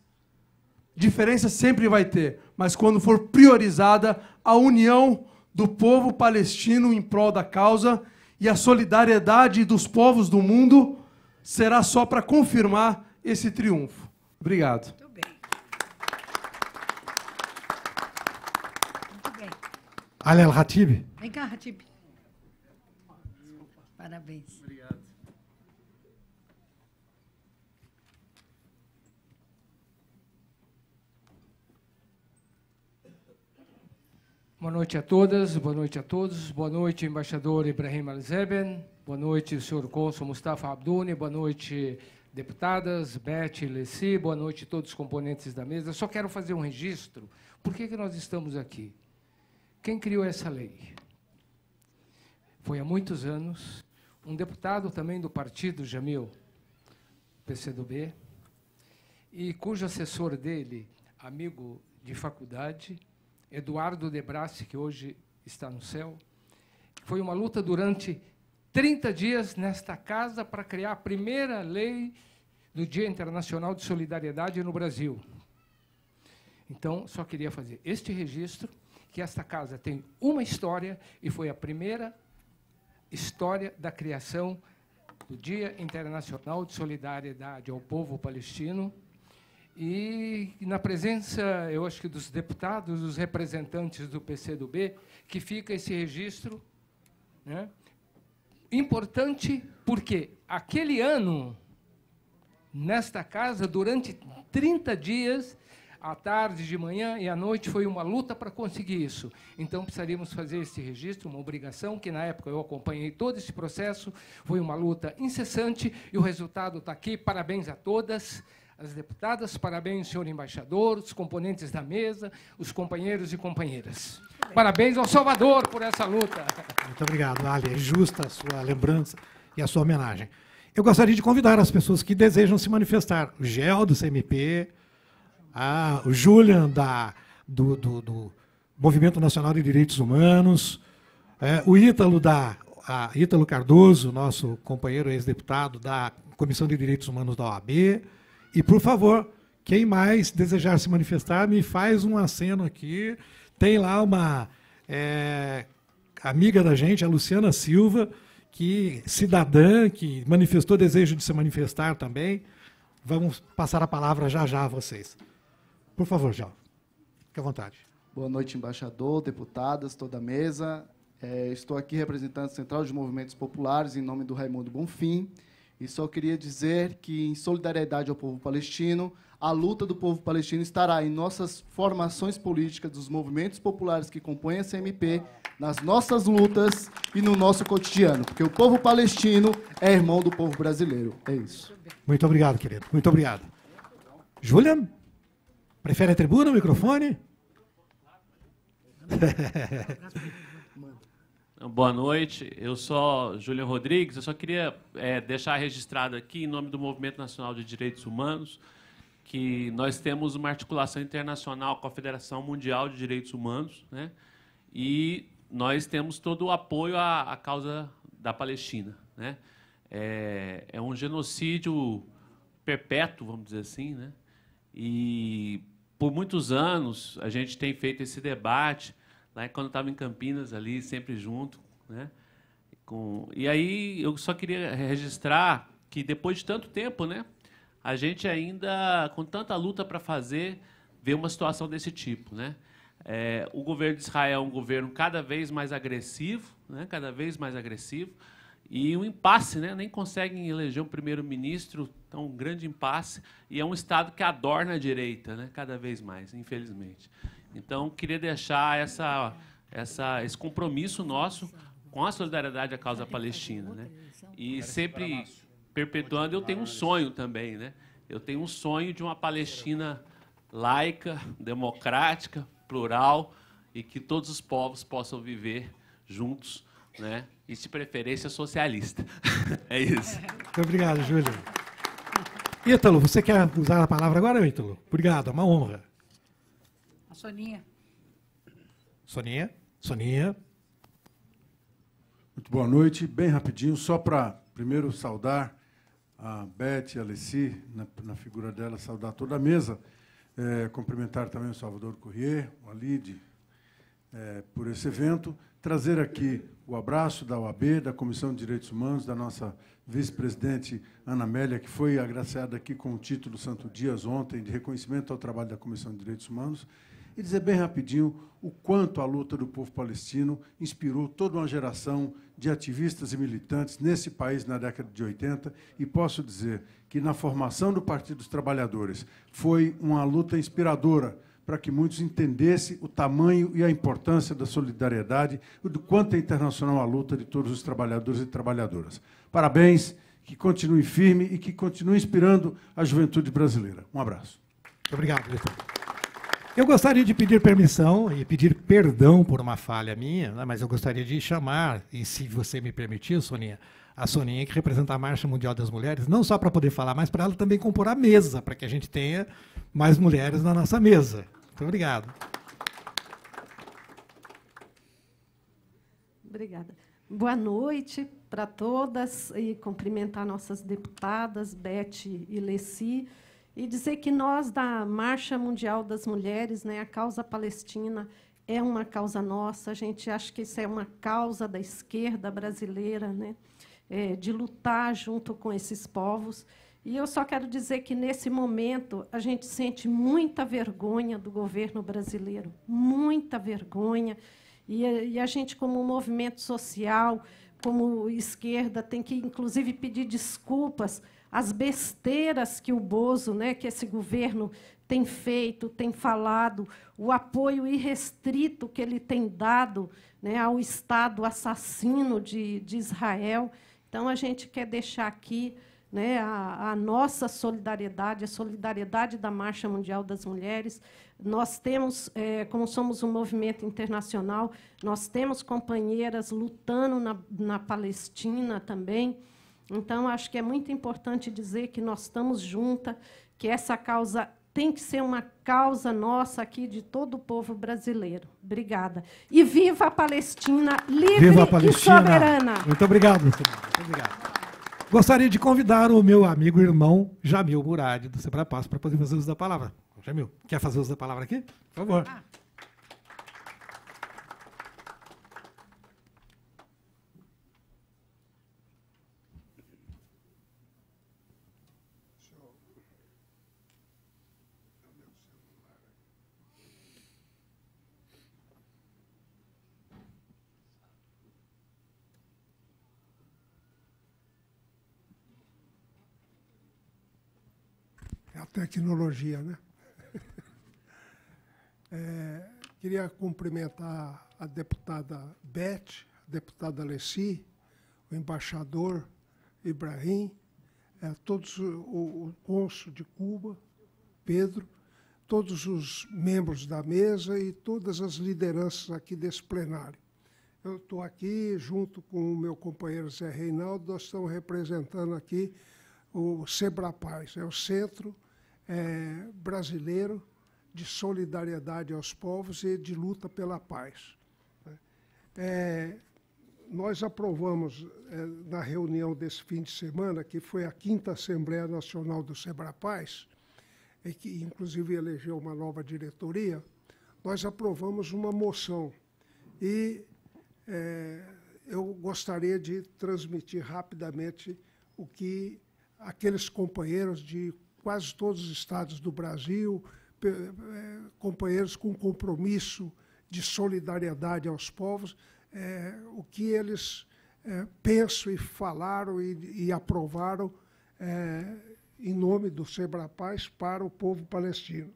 Diferença sempre vai ter, mas quando for priorizada a união do povo palestino em prol da causa e a solidariedade dos povos do mundo será só para confirmar esse triunfo. Obrigado. Muito bem. Muito bem. Ali El-Hatib. Vem cá, Hatib. Parabéns. Obrigado. Boa noite a todas, boa noite a todos. Boa noite, embaixador Ibrahim Al-Zeben. Boa noite, senhor cônsul Mustafa Abdouni. Boa noite, deputadas Beth e Leci. Boa noite a todos os componentes da mesa. Só quero fazer um registro. Por que nós estamos aqui? Quem criou essa lei? Foi há muitos anos um deputado também do partido Jamil, PCdoB, e cujo assessor dele, amigo de faculdade, Eduardo De Brassi, que hoje está no céu. Foi uma luta durante 30 dias nesta casa para criar a primeira lei do Dia Internacional de Solidariedade no Brasil. Então, só queria fazer este registro, que esta casa tem uma história e foi a primeira história da criação do Dia Internacional de Solidariedade ao povo palestino. E na presença, eu acho que dos deputados, dos representantes do PCdoB, que fica esse registro, né? Importante porque aquele ano, nesta casa, durante 30 dias, à tarde, de manhã e à noite, foi uma luta para conseguir isso. Então, precisaríamos fazer esse registro, uma obrigação, que na época eu acompanhei todo esse processo, foi uma luta incessante, e o resultado está aqui. Parabéns a todas. as deputadas, parabéns, senhor embaixador, os componentes da mesa, os companheiros e companheiras. Parabéns ao Salvador por essa luta. Muito obrigado, Ali. É justa a sua lembrança e a sua homenagem. Eu gostaria de convidar as pessoas que desejam se manifestar. O Gel, do CMP, o Julian, do Movimento Nacional de Direitos Humanos, o Ítalo, Ítalo Cardoso, nosso companheiro ex-deputado da Comissão de Direitos Humanos da OAB. E, por favor, quem mais desejar se manifestar, me faz um aceno aqui. Tem lá uma amiga da gente, a Luciana Silva, cidadã, que manifestou desejo de se manifestar também. Vamos passar a palavra já a vocês. Por favor, João, fique à vontade. Boa noite, embaixador, deputadas, toda a mesa. Estou aqui representando a Central de Movimentos Populares, em nome do Raimundo Bonfim, e só queria dizer que, em solidariedade ao povo palestino, a luta do povo palestino estará em nossas formações políticas, dos movimentos populares que compõem a CMP, nas nossas lutas e no nosso cotidiano, porque o povo palestino é irmão do povo brasileiro. É isso. Muito obrigado, querido. Muito obrigado. Julian, prefere a tribuna, o microfone? Boa noite, eu sou Julian Rodrigues. Eu só queria deixar registrado aqui, em nome do Movimento Nacional de Direitos Humanos, que nós temos uma articulação internacional com a Federação Mundial de Direitos Humanos, né? E nós temos todo o apoio à causa da Palestina, né? É um genocídio perpétuo, vamos dizer assim, né? E por muitos anos a gente tem feito esse debate. Lá quando eu estava em Campinas, ali, sempre junto, né? E aí eu só queria registrar que, depois de tanto tempo, né, a gente ainda, com tanta luta para fazer, vê uma situação desse tipo, né? O governo de Israel é um governo cada vez mais agressivo, né? Cada vez mais agressivo, e um impasse, né? Nem conseguem eleger um primeiro-ministro, então um grande impasse, e é um Estado que adorna a direita, né? Cada vez mais, infelizmente. Então, queria deixar esse compromisso nosso com a solidariedade à causa palestina, né? E sempre perpetuando, eu tenho um sonho também, né? Eu tenho um sonho de uma Palestina laica, democrática, plural, e que todos os povos possam viver juntos, né? E, de preferência, socialista. É isso. Muito obrigado, Júlio. Ítalo, você quer usar a palavra agora, Ítalo? Obrigado, é uma honra. A Soninha. Soninha. Muito boa noite. Bem rapidinho, só para primeiro saudar a Beth, a Alessi, na figura dela, saudar toda a mesa, cumprimentar também o Salvador Corrêa, o Alide, por esse evento, trazer aqui o abraço da OAB, da Comissão de Direitos Humanos, da nossa vice-presidente Ana Amélia, que foi agraciada aqui com o título Santo Dias ontem, de reconhecimento ao trabalho da Comissão de Direitos Humanos, e dizer bem rapidinho o quanto a luta do povo palestino inspirou toda uma geração de ativistas e militantes nesse país na década de 80, e posso dizer que, na formação do Partido dos Trabalhadores, foi uma luta inspiradora para que muitos entendessem o tamanho e a importância da solidariedade e do quanto é internacional a luta de todos os trabalhadores e trabalhadoras. Parabéns, que continue firme e que continue inspirando a juventude brasileira. Um abraço. Muito obrigado, Vitor. Eu gostaria de pedir permissão e pedir perdão por uma falha minha, né, mas eu gostaria de chamar, e se você me permitir, Soninha, a Soninha, que representa a Marcha Mundial das Mulheres, não só para poder falar, mas para ela também compor a mesa, para que a gente tenha mais mulheres na nossa mesa. Muito obrigado. Obrigada. Boa noite para todas e cumprimentar nossas deputadas, Beth e Leci, e dizer que nós, da Marcha Mundial das Mulheres, né, a causa palestina é uma causa nossa, a gente acha que isso é uma causa da esquerda brasileira, né, de lutar junto com esses povos. E eu só quero dizer que, nesse momento, a gente sente muita vergonha do governo brasileiro, muita vergonha. E a gente, como movimento social, como esquerda, tem que, inclusive, pedir desculpas às besteiras que o Bozo, né, que esse governo tem feito, tem falado, o apoio irrestrito que ele tem dado, né, ao Estado assassino de Israel. Então, a gente quer deixar aqui né, a nossa solidariedade, a solidariedade da Marcha Mundial das Mulheres. Nós temos, como somos um movimento internacional, nós temos companheiras lutando na Palestina também. Então, acho que é muito importante dizer que nós estamos juntas, que essa causa tem que ser uma causa nossa aqui, de todo o povo brasileiro. Obrigada. E viva a Palestina livre Viva a Palestina. e soberana. Muito obrigado. Muito obrigado. Gostaria de convidar o meu amigo e irmão Jamil Murad, do Sebrapass, para poder fazer uso da palavra. Jamil, quer fazer uso da palavra aqui? Por favor. A tecnologia, né? Queria cumprimentar a deputada Beth, a deputada Alessi, o embaixador Ibrahim, todos o cônsul de Cuba, Pedro, todos os membros da mesa e todas as lideranças aqui desse plenário. Eu estou aqui junto com o meu companheiro Zé Reinaldo, nós estamos representando aqui o Sebrapaz, é o Centro Brasileiro de Solidariedade aos Povos e de Luta pela Paz. Nós aprovamos, na reunião desse fim de semana, que foi a 5ª Assembleia Nacional do Sebrapaz, e que inclusive elegeu uma nova diretoria, nós aprovamos uma moção. E eu gostaria de transmitir rapidamente o que aqueles companheiros de quase todos os estados do Brasil, companheiros com compromisso de solidariedade aos povos, o que eles pensam e falaram e aprovaram em nome do Sebrapaz para o povo palestino.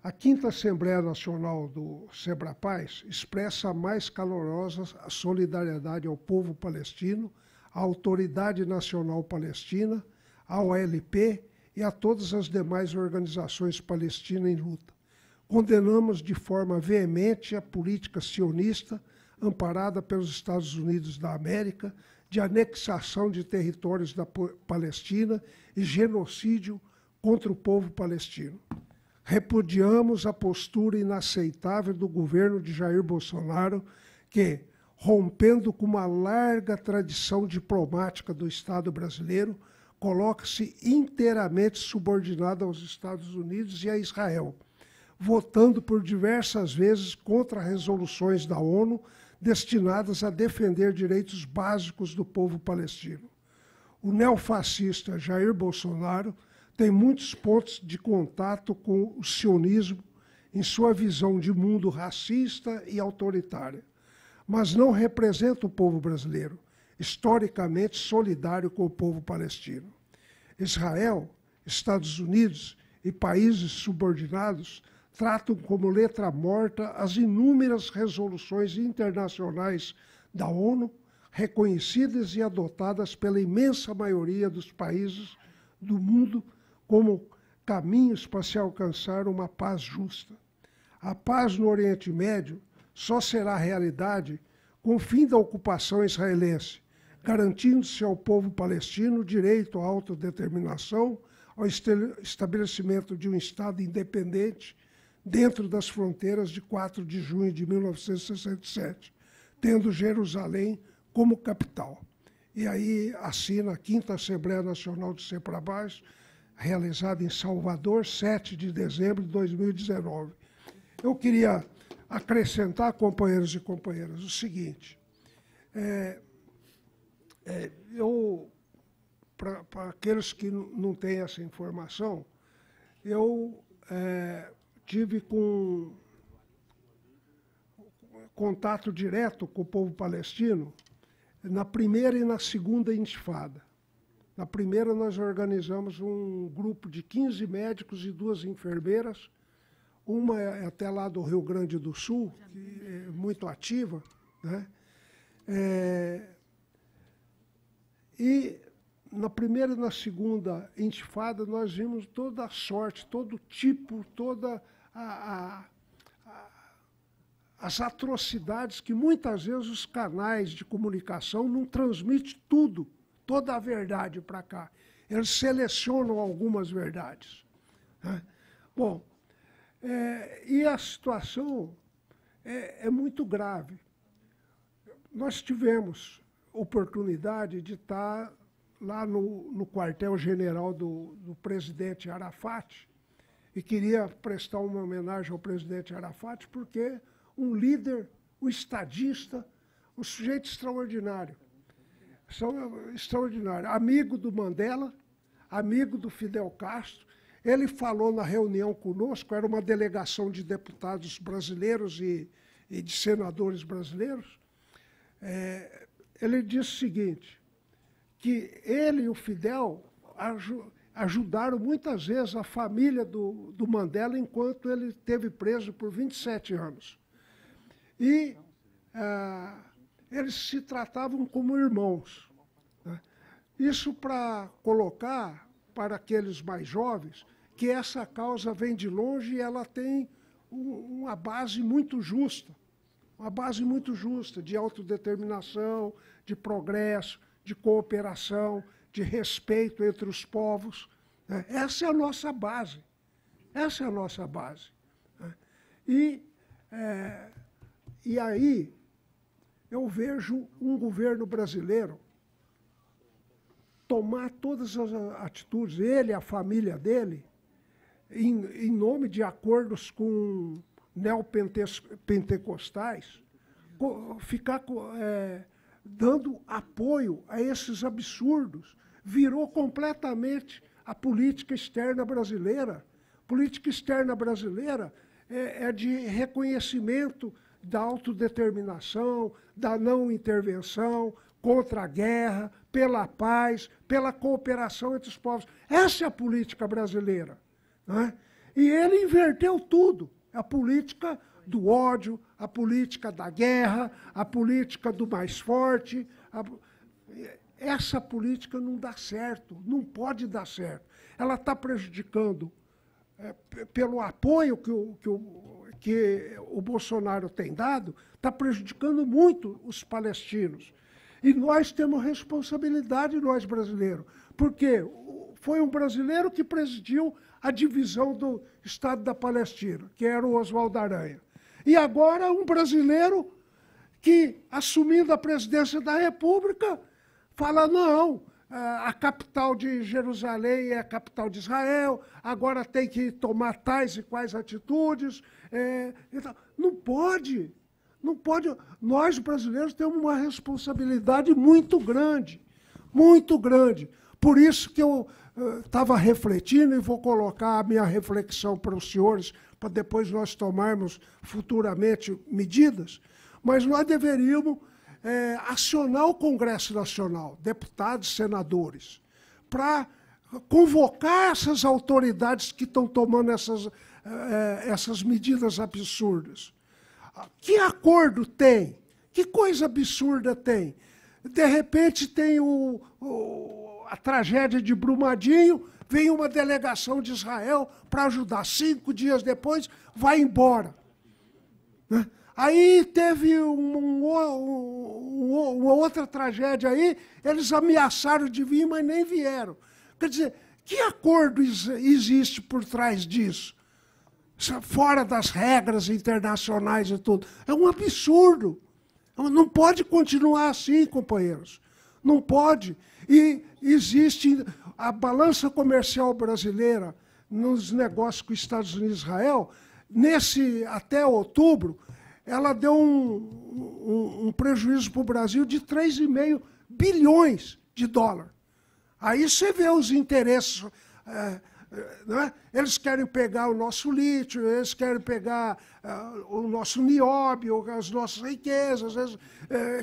A 5ª Assembleia Nacional do Sebrapaz expressa a mais calorosa solidariedade ao povo palestino, à Autoridade Nacional Palestina, à OLP e a todas as demais organizações palestinas em luta. Condenamos de forma veemente a política sionista, amparada pelos Estados Unidos da América, de anexação de territórios da Palestina e genocídio contra o povo palestino. Repudiamos a postura inaceitável do governo de Jair Bolsonaro, que, rompendo com uma larga tradição diplomática do Estado brasileiro, coloca-se inteiramente subordinado aos Estados Unidos e a Israel, votando por diversas vezes contra resoluções da ONU destinadas a defender direitos básicos do povo palestino. O neofascista Jair Bolsonaro tem muitos pontos de contato com o sionismo em sua visão de mundo racista e autoritária, mas não representa o povo brasileiro, historicamente solidário com o povo palestino. Israel, Estados Unidos e países subordinados tratam como letra morta as inúmeras resoluções internacionais da ONU, reconhecidas e adotadas pela imensa maioria dos países do mundo como caminhos para se alcançar uma paz justa. A paz no Oriente Médio só será realidade com o fim da ocupação israelense, garantindo-se ao povo palestino o direito à autodeterminação, ao estabelecimento de um Estado independente dentro das fronteiras de 4 de junho de 1967, tendo Jerusalém como capital. E aí assina a 5ª Assembleia Nacional do Sebrapaz, realizada em Salvador, 7 de dezembro de 2019. Eu queria acrescentar, companheiros e companheiras, o seguinte. Para aqueles que não têm essa informação, eu tive contato direto com o povo palestino na primeira e na segunda intifada. Na primeira, nós organizamos um grupo de 15 médicos e 2 enfermeiras, uma é até lá do Rio Grande do Sul, que é muito ativa, né? E na primeira e na segunda intifada, nós vimos toda a sorte, todo tipo, toda as atrocidades que muitas vezes os canais de comunicação não transmitem tudo, toda a verdade para cá. Eles selecionam algumas verdades, né? Bom, e a situação é muito grave. Nós tivemos oportunidade de estar lá no quartel-general do presidente Arafat, e queria prestar uma homenagem ao presidente Arafat, porque um líder, um estadista, um sujeito extraordinário. Extraordinário. Amigo do Mandela, amigo do Fidel Castro. Ele falou na reunião conosco, era uma delegação de deputados brasileiros e de senadores brasileiros. Ele disse o seguinte, que ele e o Fidel ajudaram muitas vezes a família do Mandela enquanto ele esteve preso por 27 anos. E eles se tratavam como irmãos, né? Isso para colocar para aqueles mais jovens que essa causa vem de longe e ela tem uma base muito justa, de autodeterminação, de progresso, de cooperação, de respeito entre os povos, né? Essa é a nossa base. Essa é a nossa base, né? E aí eu vejo um governo brasileiro tomar todas as atitudes, ele e a família dele, em nome de acordos com neopentecostais, ficar dando apoio a esses absurdos. Virou completamente a política externa brasileira. Política externa brasileira é de reconhecimento da autodeterminação, da não intervenção, contra a guerra, pela paz, pela cooperação entre os povos. Essa é a política brasileira, né? E ele inverteu tudo. A política do ódio, a política da guerra, a política do mais forte. Essa política não dá certo, não pode dar certo. Ela está prejudicando, pelo apoio que o Bolsonaro tem dado, está prejudicando muito os palestinos. E nós temos responsabilidade, nós brasileiros, porque foi um brasileiro que presidiu a divisão do Estado da Palestina, que era o Oswaldo Aranha. E agora um brasileiro que, assumindo a presidência da República, fala, não, a capital de Jerusalém é a capital de Israel, agora tem que tomar tais e quais atitudes. Então, não pode. Não pode. Nós, brasileiros, temos uma responsabilidade muito grande, muito grande. Por isso que eu estava refletindo e vou colocar a minha reflexão para os senhores, para depois nós tomarmos futuramente medidas, mas nós deveríamos acionar o Congresso Nacional, deputados, senadores, para convocar essas autoridades que estão tomando essas medidas absurdas. Que acordo tem? Que coisa absurda tem? De repente tem a tragédia de Brumadinho, vem uma delegação de Israel para ajudar. 5 dias depois, vai embora, né? Aí teve uma outra tragédia aí, eles ameaçaram de vir, mas nem vieram. Quer dizer, que acordo existe por trás disso? Fora das regras internacionais e tudo. É um absurdo. Não pode continuar assim, companheiros. Não pode. E existe a balança comercial brasileira nos negócios com os Estados Unidos e Israel, até outubro, ela deu um prejuízo para o Brasil de 3,5 bilhões de dólares. Aí você vê os interesses, né? Eles querem pegar o nosso lítio, eles querem pegar o nosso nióbio, as nossas riquezas, eles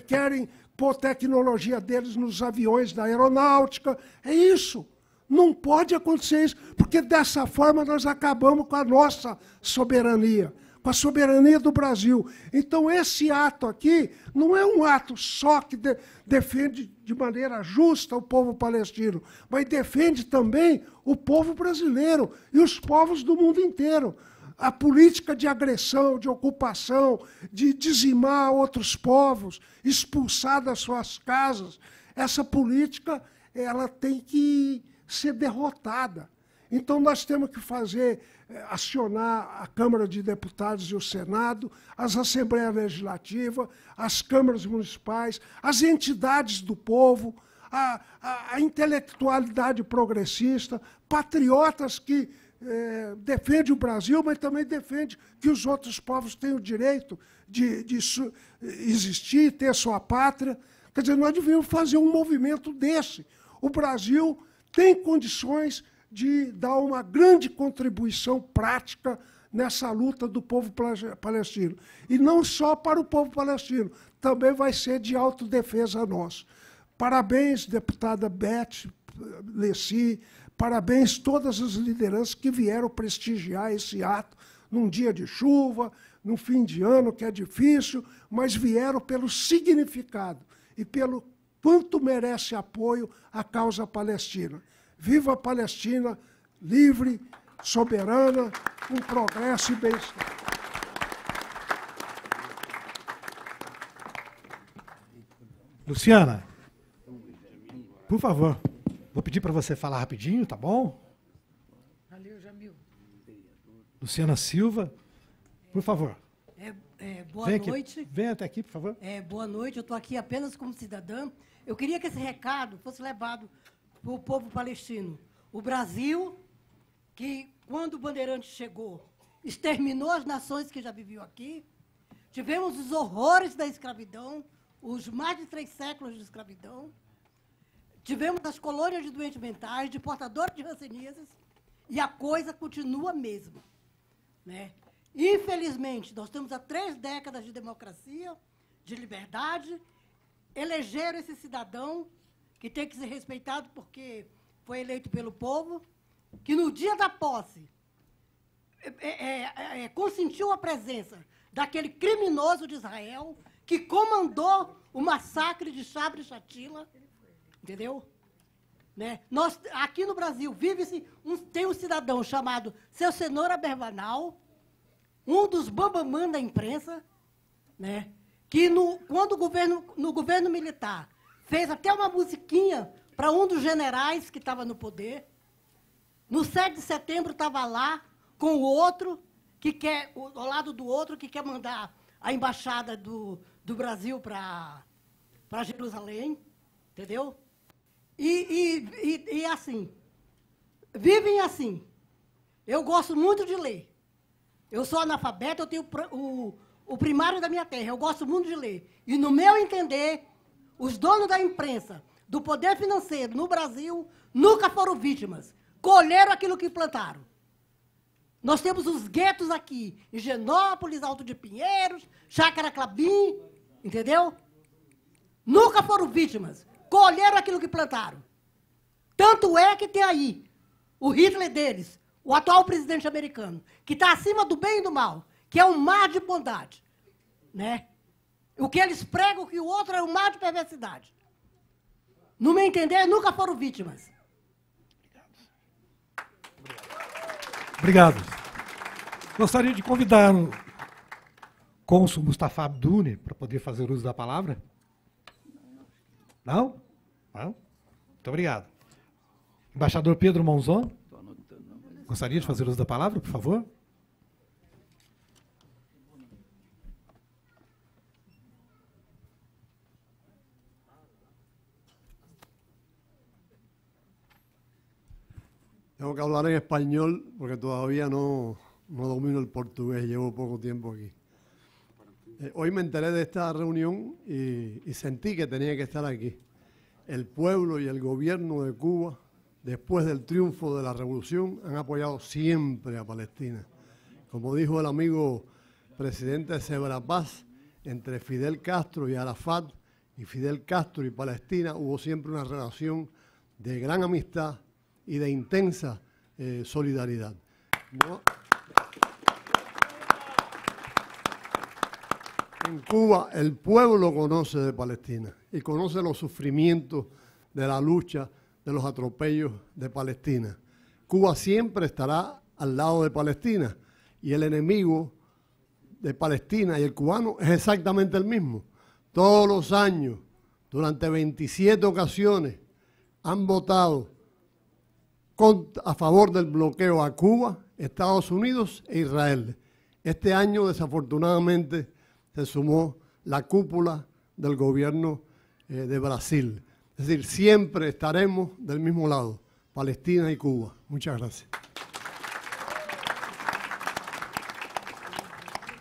querem pôr tecnologia deles nos aviões da aeronáutica. É isso. Não pode acontecer isso, porque dessa forma nós acabamos com a nossa soberania, com a soberania do Brasil. Então, esse ato aqui não é um ato só que defende de maneira justa o povo palestino, mas defende também o povo brasileiro e os povos do mundo inteiro. A política de agressão, de ocupação, de dizimar outros povos, expulsar das suas casas, essa política ela tem que ser derrotada. Então, nós temos que acionar a Câmara de Deputados e o Senado, as Assembleias Legislativas, as câmaras municipais, as entidades do povo, a intelectualidade progressista, patriotas que defendem o Brasil, mas também defendem que os outros povos têm o direito de existir, ter sua pátria. Quer dizer, nós devíamos fazer um movimento desse. O Brasil tem condições de dar uma grande contribuição prática nessa luta do povo palestino. E não só para o povo palestino, também vai ser de autodefesa nossa. Parabéns, deputada Beth Leci, parabéns todas as lideranças que vieram prestigiar esse ato num dia de chuva, num fim de ano que é difícil, mas vieram pelo significado e pelo quanto merece apoio a causa palestina. Viva a Palestina livre, soberana, com progresso e bem-estar. Luciana, por favor, vou pedir para você falar rapidinho, tá bom? Valeu, Jamil. Luciana Silva, por favor. Boa noite. Vem até aqui, por favor. Boa noite, eu estou aqui apenas como cidadã. Eu queria que esse recado fosse levado para o povo palestino. O Brasil, que quando o Bandeirante chegou, exterminou as nações que já viviam aqui, tivemos os horrores da escravidão, os mais de 3 séculos de escravidão, tivemos as colônias de doentes mentais, de portadores de ranceníases, e a coisa continua a mesma, né? Infelizmente, nós estamos há 3 décadas de democracia, de liberdade, elegeram esse cidadão que tem que ser respeitado porque foi eleito pelo povo, que no dia da posse consentiu a presença daquele criminoso de Israel que comandou o massacre de Sabra e Shatila, entendeu? Né? Nós, aqui no Brasil, tem um cidadão chamado Seu Cenoura Berbanal, um dos bambamãs da imprensa, né? Que quando no governo militar fez até uma musiquinha para um dos generais que estava no poder. No 7 de setembro estava lá com o outro, ao lado do outro, que quer mandar a embaixada do Brasil para Jerusalém, entendeu? E assim, vivem assim. Eu gosto muito de ler. Eu sou analfabeta, eu tenho o primário da minha terra, eu gosto muito de ler. E, no meu entender, os donos da imprensa, do poder financeiro no Brasil, nunca foram vítimas. Colheram aquilo que plantaram. Nós temos os guetos aqui, Higienópolis, Alto de Pinheiros, Chácara Clabim, entendeu? Nunca foram vítimas. Colheram aquilo que plantaram. Tanto é que tem aí o Hitler deles, o atual presidente americano, que está acima do bem e do mal, que é um mar de bondade, né? O que eles pregam que o outro é um mar de perversidade. No meu entender, nunca foram vítimas. Obrigado. Gostaria de convidar o cônsul Mustafa Abduni para poder fazer uso da palavra. Não? Não? Muito obrigado. Embaixador Pedro Monzon, gostaria de fazer uso da palavra, por favor? Tengo que hablar en español porque todavía no domino el portugués, llevo poco tiempo aquí. Hoy me enteré de esta reunión y sentí que tenía que estar aquí. El pueblo y el gobierno de Cuba, después del triunfo de la revolución, han apoyado siempre a Palestina. Como dijo el amigo presidente de Sebrapaz, entre Fidel Castro y Arafat, y Fidel Castro y Palestina, hubo siempre una relación de gran amistad y de intensa solidaridad. En Cuba el pueblo conoce de Palestina y conoce los sufrimientos de la lucha, de los atropellos de Palestina. Cuba siempre estará al lado de Palestina y el enemigo de Palestina y el cubano es exactamente el mismo. Todos los años, durante 27 ocasiones, han votado a favor del bloqueo a Cuba, Estados Unidos e Israel. Este año, desafortunadamente, se sumó la cúpula del gobierno de Brasil. Es decir, siempre estaremos del mismo lado, Palestina y Cuba. Muchas gracias.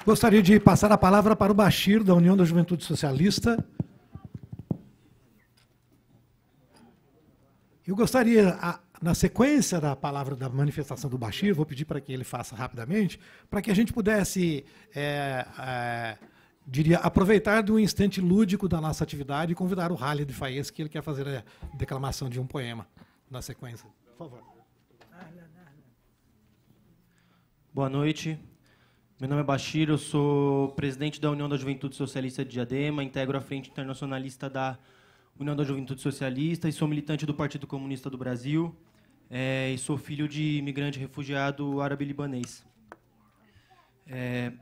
Gostaria de passar a palavra para o Bashir, da União da Juventude Socialista. Eu gostaria, na sequência da palavra da manifestação do Bashir, vou pedir para que ele faça rapidamente, para que a gente pudesse, diria, aproveitar do instante lúdico da nossa atividade e convidar o Khaled Faiez, que ele quer fazer a declamação de um poema na sequência. Por favor. Boa noite. Meu nome é Bashir, eu sou presidente da União da Juventude Socialista de Diadema, integro a Frente Internacionalista da União da Juventude Socialista e sou militante do Partido Comunista do Brasil e sou filho de imigrante refugiado árabe-libanês.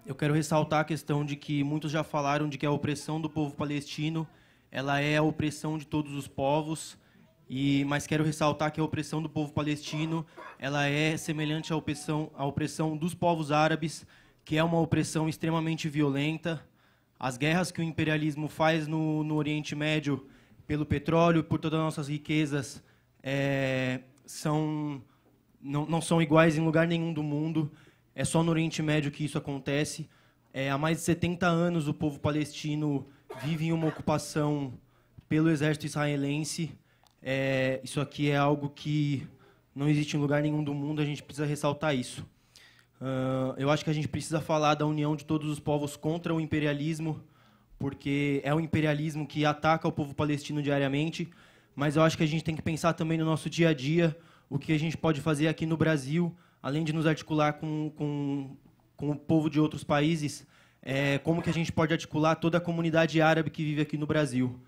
Eu quero ressaltar a questão de que muitos já falaram de que a opressão do povo palestino ela é a opressão de todos os povos, mas quero ressaltar que a opressão do povo palestino ela é semelhante à opressão dos povos árabes, que é uma opressão extremamente violenta. As guerras que o imperialismo faz no Oriente Médio pelo petróleo, por todas as nossas riquezas, não são iguais em lugar nenhum do mundo. É só no Oriente Médio que isso acontece. Há mais de 70 anos o povo palestino vive em uma ocupação pelo exército israelense. Isso aqui é algo que não existe em lugar nenhum do mundo, a gente precisa ressaltar isso. Eu acho que a gente precisa falar da união de todos os povos contra o imperialismo, porque é o imperialismo que ataca o povo palestino diariamente, mas eu acho que a gente tem que pensar também no nosso dia a dia, o que a gente pode fazer aqui no Brasil, além de nos articular com o povo de outros países, como que a gente pode articular toda a comunidade árabe que vive aqui no Brasil.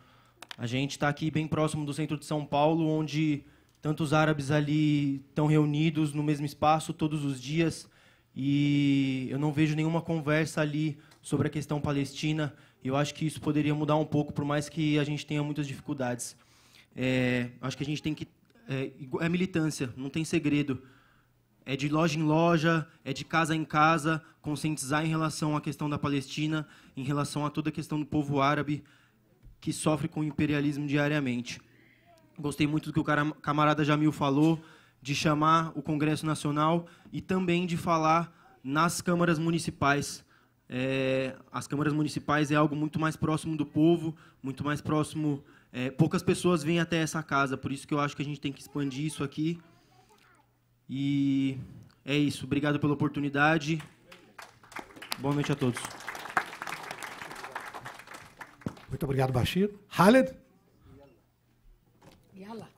A gente está aqui bem próximo do centro de São Paulo, onde tantos árabes ali estão reunidos no mesmo espaço todos os dias, e eu não vejo nenhuma conversa ali sobre a questão palestina. Eu acho que isso poderia mudar um pouco, por mais que a gente tenha muitas dificuldades. Acho que a gente tem que... É militância, não tem segredo. É de loja em loja, é de casa em casa, conscientizar em relação à questão da Palestina, em relação a toda a questão do povo árabe que sofre com o imperialismo diariamente. Gostei muito do que o camarada Jamil falou, de chamar o Congresso Nacional e também de falar nas câmaras municipais. As câmaras municipais é algo muito mais próximo do povo, muito mais próximo... poucas pessoas vêm até essa casa, por isso que eu acho que a gente tem que expandir isso aqui. E é isso. Obrigado pela oportunidade. Boa noite a todos. Muito obrigado, Bashir. Khaled? Yala.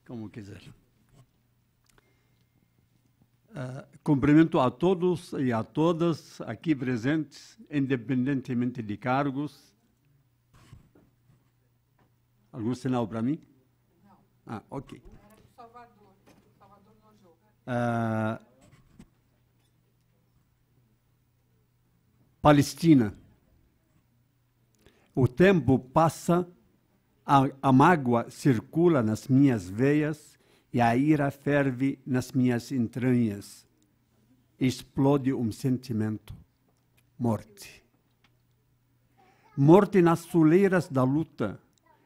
Como quiser. Cumprimento a todos e a todas aqui presentes, independentemente de cargos. Algum sinal para mim? Não. Ok. Palestina. O tempo passa, a mágoa circula nas minhas veias e a ira ferve nas minhas entranhas. Explode sentimento: morte. Morte nas soleiras da luta,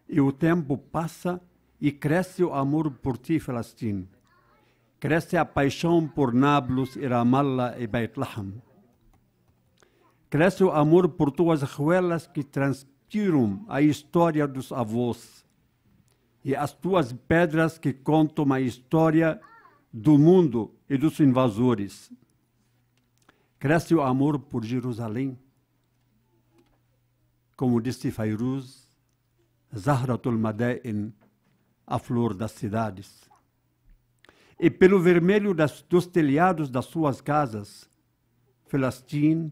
e o tempo passa e cresce o amor por ti, Palestina. Cresce a paixão por Nablus e Ramallah e Beit Lahem. Cresce o amor por tuas ruelas que transpiram a história dos avós e as tuas pedras que contam a história do mundo e dos invasores. Cresce o amor por Jerusalém, como disse Fairuz, Zahratul Madain, a flor das cidades. E pelo vermelho dos telhados das suas casas, Filastim,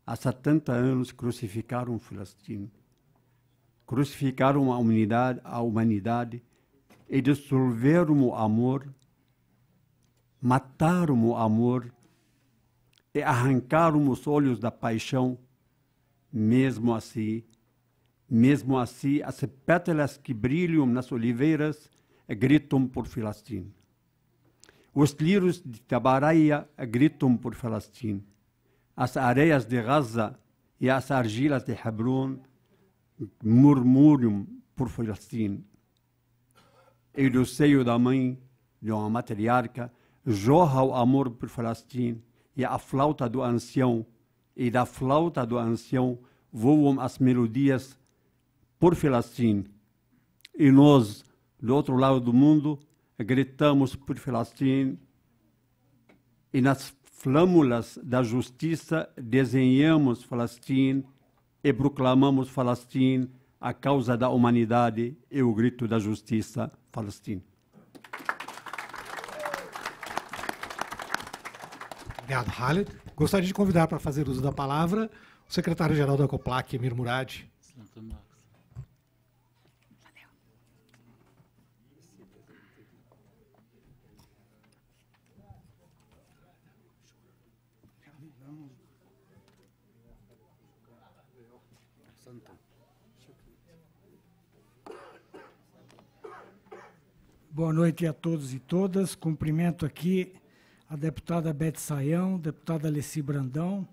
há 70 anos crucificaram Filastim. Crucificaram a humanidade e dissolveram o amor, mataram o amor e arrancaram os olhos da paixão. Mesmo assim, as pétalas que brilham nas oliveiras gritam por Filastim. Os lírios de Tabaraia gritam por Filastim. As areias de Gaza e as argilas de Hebron murmuram por Filastim. E do seio da mãe, de uma matriarca, jorra o amor por Filastim, e a flauta do ancião, e da flauta do ancião voam as melodias por Filastim. E nós, do outro lado do mundo, gritamos por Filastim, e nas flâmulas da justiça desenhamos Filastim e proclamamos Filastim, a causa da humanidade e o grito da justiça, Filastim. Obrigado, Khaled. Gostaria de convidar para fazer uso da palavra o secretário-geral da COPLAC, Emir Murad. Boa noite a todos e todas. Cumprimento aqui a deputada Beth Sayão, deputada Alessi Brandão,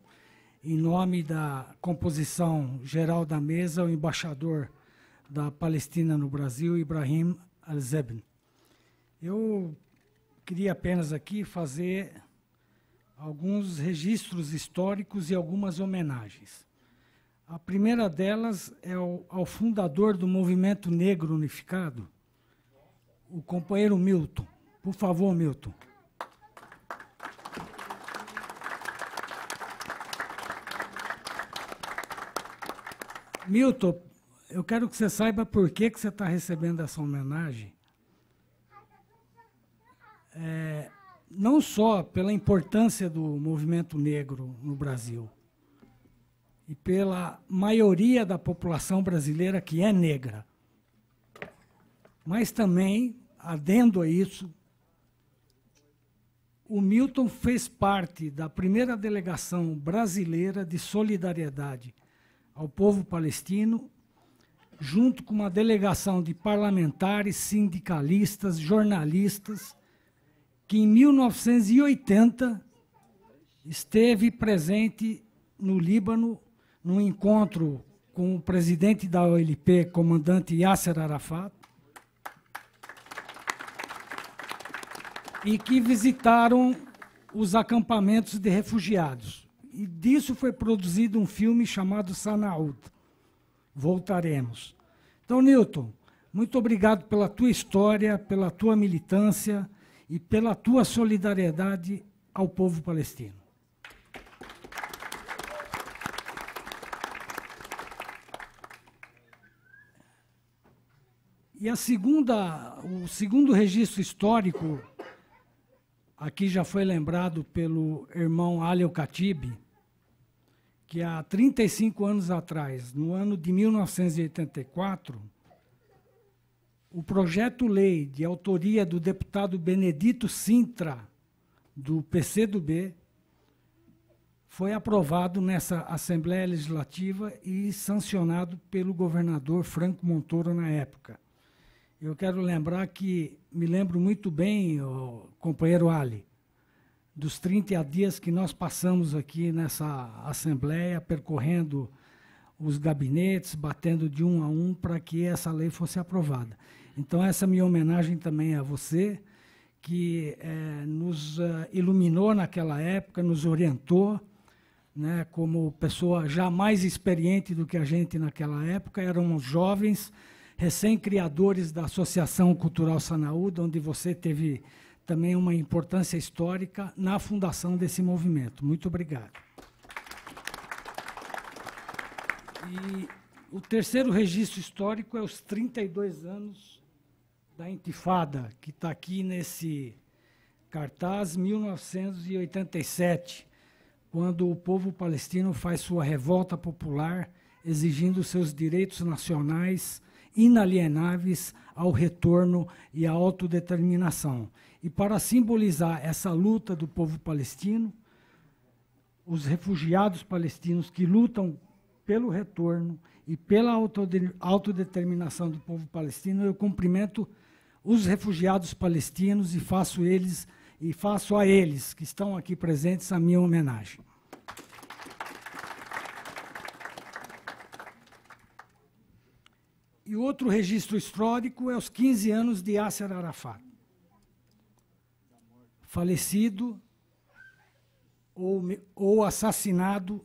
em nome da composição geral da mesa, o embaixador da Palestina no Brasil, Ibrahim Al-Zebn. Eu queria apenas aqui fazer alguns registros históricos e algumas homenagens. A primeira delas é ao fundador do Movimento Negro Unificado, o companheiro Milton. Por favor, Milton. Milton, eu quero que você saiba por que você está recebendo essa homenagem. Não só pela importância do movimento negro no Brasil, e pela maioria da população brasileira que é negra, mas também, adendo a isso, o Milton fez parte da primeira delegação brasileira de solidariedade ao povo palestino, junto com uma delegação de parlamentares, sindicalistas, jornalistas, que em 1980 esteve presente no Líbano, num encontro com o presidente da OLP, comandante Yasser Arafat, e que visitaram os acampamentos de refugiados. E disso foi produzido um filme chamado Sanaúd. Voltaremos. Então, Newton, muito obrigado pela tua história, pela tua militância e pela tua solidariedade ao povo palestino. E o segundo registro histórico, aqui já foi lembrado pelo irmão Ali El-Khatib, que há 35 anos atrás, no ano de 1984, o projeto-lei de autoria do deputado Benedito Sintra, do PCdoB, foi aprovado nessa Assembleia Legislativa e sancionado pelo governador Franco Montoro na época. Eu quero lembrar que, me lembro muito bem, companheiro Ali, dos 30 dias que nós passamos aqui nessa Assembleia, percorrendo os gabinetes, batendo de um a um para que essa lei fosse aprovada. Então, essa minha homenagem também a você, que nos iluminou naquela época, nos orientou, né, como pessoa já mais experiente do que a gente naquela época. Éramos jovens, recém-criadores da Associação Cultural Sanaúd, onde você teve também uma importância histórica na fundação desse movimento. Muito obrigado. E o terceiro registro histórico é os 32 anos da Intifada, que está aqui nesse cartaz, 1987, quando o povo palestino faz sua revolta popular, exigindo seus direitos nacionais inalienáveis ao retorno e à autodeterminação. E para simbolizar essa luta do povo palestino, os refugiados palestinos que lutam pelo retorno e pela autodeterminação do povo palestino, eu cumprimento os refugiados palestinos e faço a eles que estão aqui presentes a minha homenagem. E outro registro histórico é os 15 anos de Yasser Arafat, falecido ou assassinado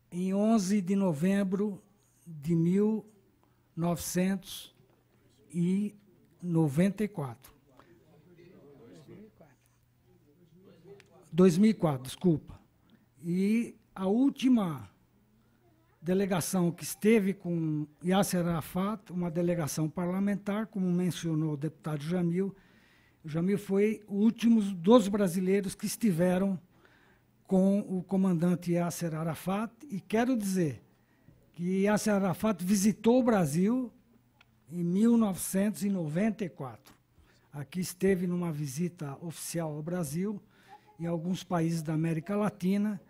em 11 de novembro de 1994. 2004, desculpa. E a última delegação que esteve com Yasser Arafat, uma delegação parlamentar, como mencionou o deputado Jamil. O Jamil foi o último dos brasileiros que estiveram com o comandante Yasser Arafat, e quero dizer que Yasser Arafat visitou o Brasil em 1994. Aqui esteve numa visita oficial ao Brasil, em alguns países da América Latina,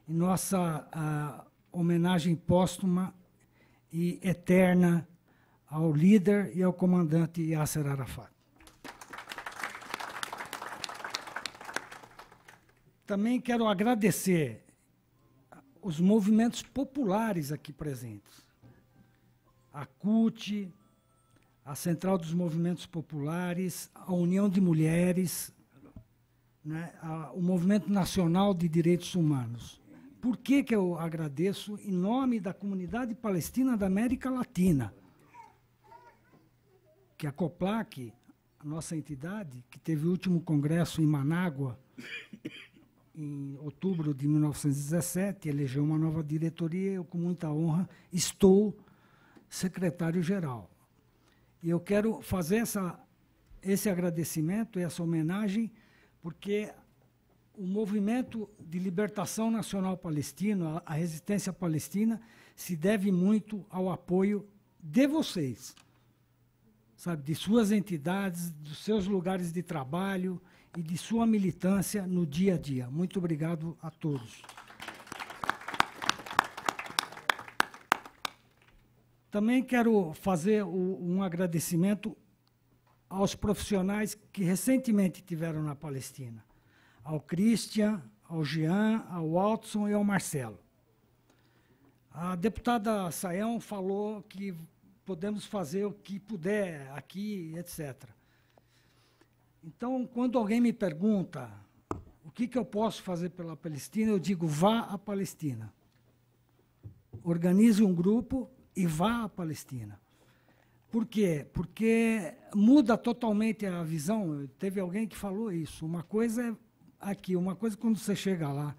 e nossa homenagem póstuma e eterna ao líder e ao comandante Yasser Arafat. Também quero agradecer os movimentos populares aqui presentes. A CUT, a Central dos Movimentos Populares, a União de Mulheres, né, o Movimento Nacional de Direitos Humanos. Por que eu agradeço em nome da comunidade palestina da América Latina? Que a COPLAC, a nossa entidade, que teve o último congresso em Manágua, em outubro de 1917, elegeu uma nova diretoria, eu, com muita honra, estou secretário-geral. E eu quero fazer esse agradecimento, essa homenagem, porque o movimento de libertação nacional palestino, a resistência palestina, se deve muito ao apoio de vocês, sabe, de suas entidades, dos seus lugares de trabalho e de sua militância no dia a dia. Muito obrigado a todos. Também quero fazer um agradecimento aos profissionais que recentemente estiveram na Palestina, ao Christian, ao Jean, ao Watson e ao Marcelo. A deputada Sayão falou que podemos fazer o que puder aqui, etc. Então, quando alguém me pergunta o que eu posso fazer pela Palestina, eu digo, vá à Palestina. Organize um grupo e vá à Palestina. Por quê? Porque muda totalmente a visão. Teve alguém que falou isso. Uma coisa é aqui, uma coisa quando você chega lá,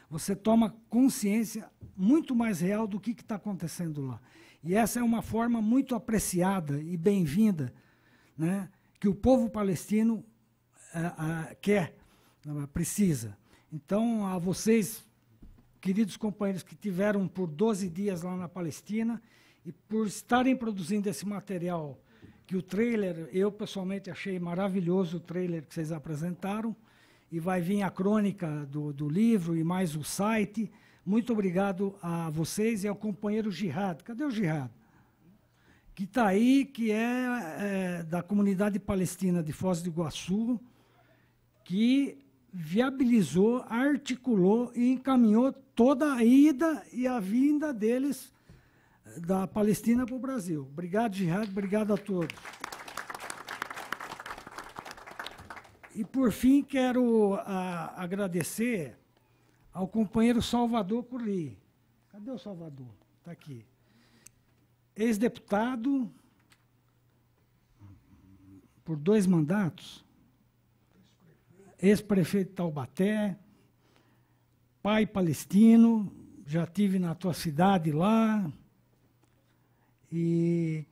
você toma consciência muito mais real do que está acontecendo lá. E essa é uma forma muito apreciada e bem-vinda, né, que o povo palestino quer, precisa. Então, a vocês, queridos companheiros que tiveram por 12 dias lá na Palestina e por estarem produzindo esse material, que o trailer, eu pessoalmente achei maravilhoso o trailer que vocês apresentaram, e vai vir a crônica do livro e mais o site. Muito obrigado a vocês e ao companheiro Jihad. Cadê o Jihad? Que está aí, que é da comunidade palestina de Foz do Iguaçu, que viabilizou, articulou e encaminhou toda a ida e a vinda deles da Palestina para o Brasil. Obrigado, Jihad, obrigado a todos. E, por fim, quero agradecer ao companheiro Salvador Curri. Cadê o Salvador? Está aqui. Ex-deputado por 2 mandatos, ex-prefeito de Taubaté, pai palestino, já tive na tua cidade lá, e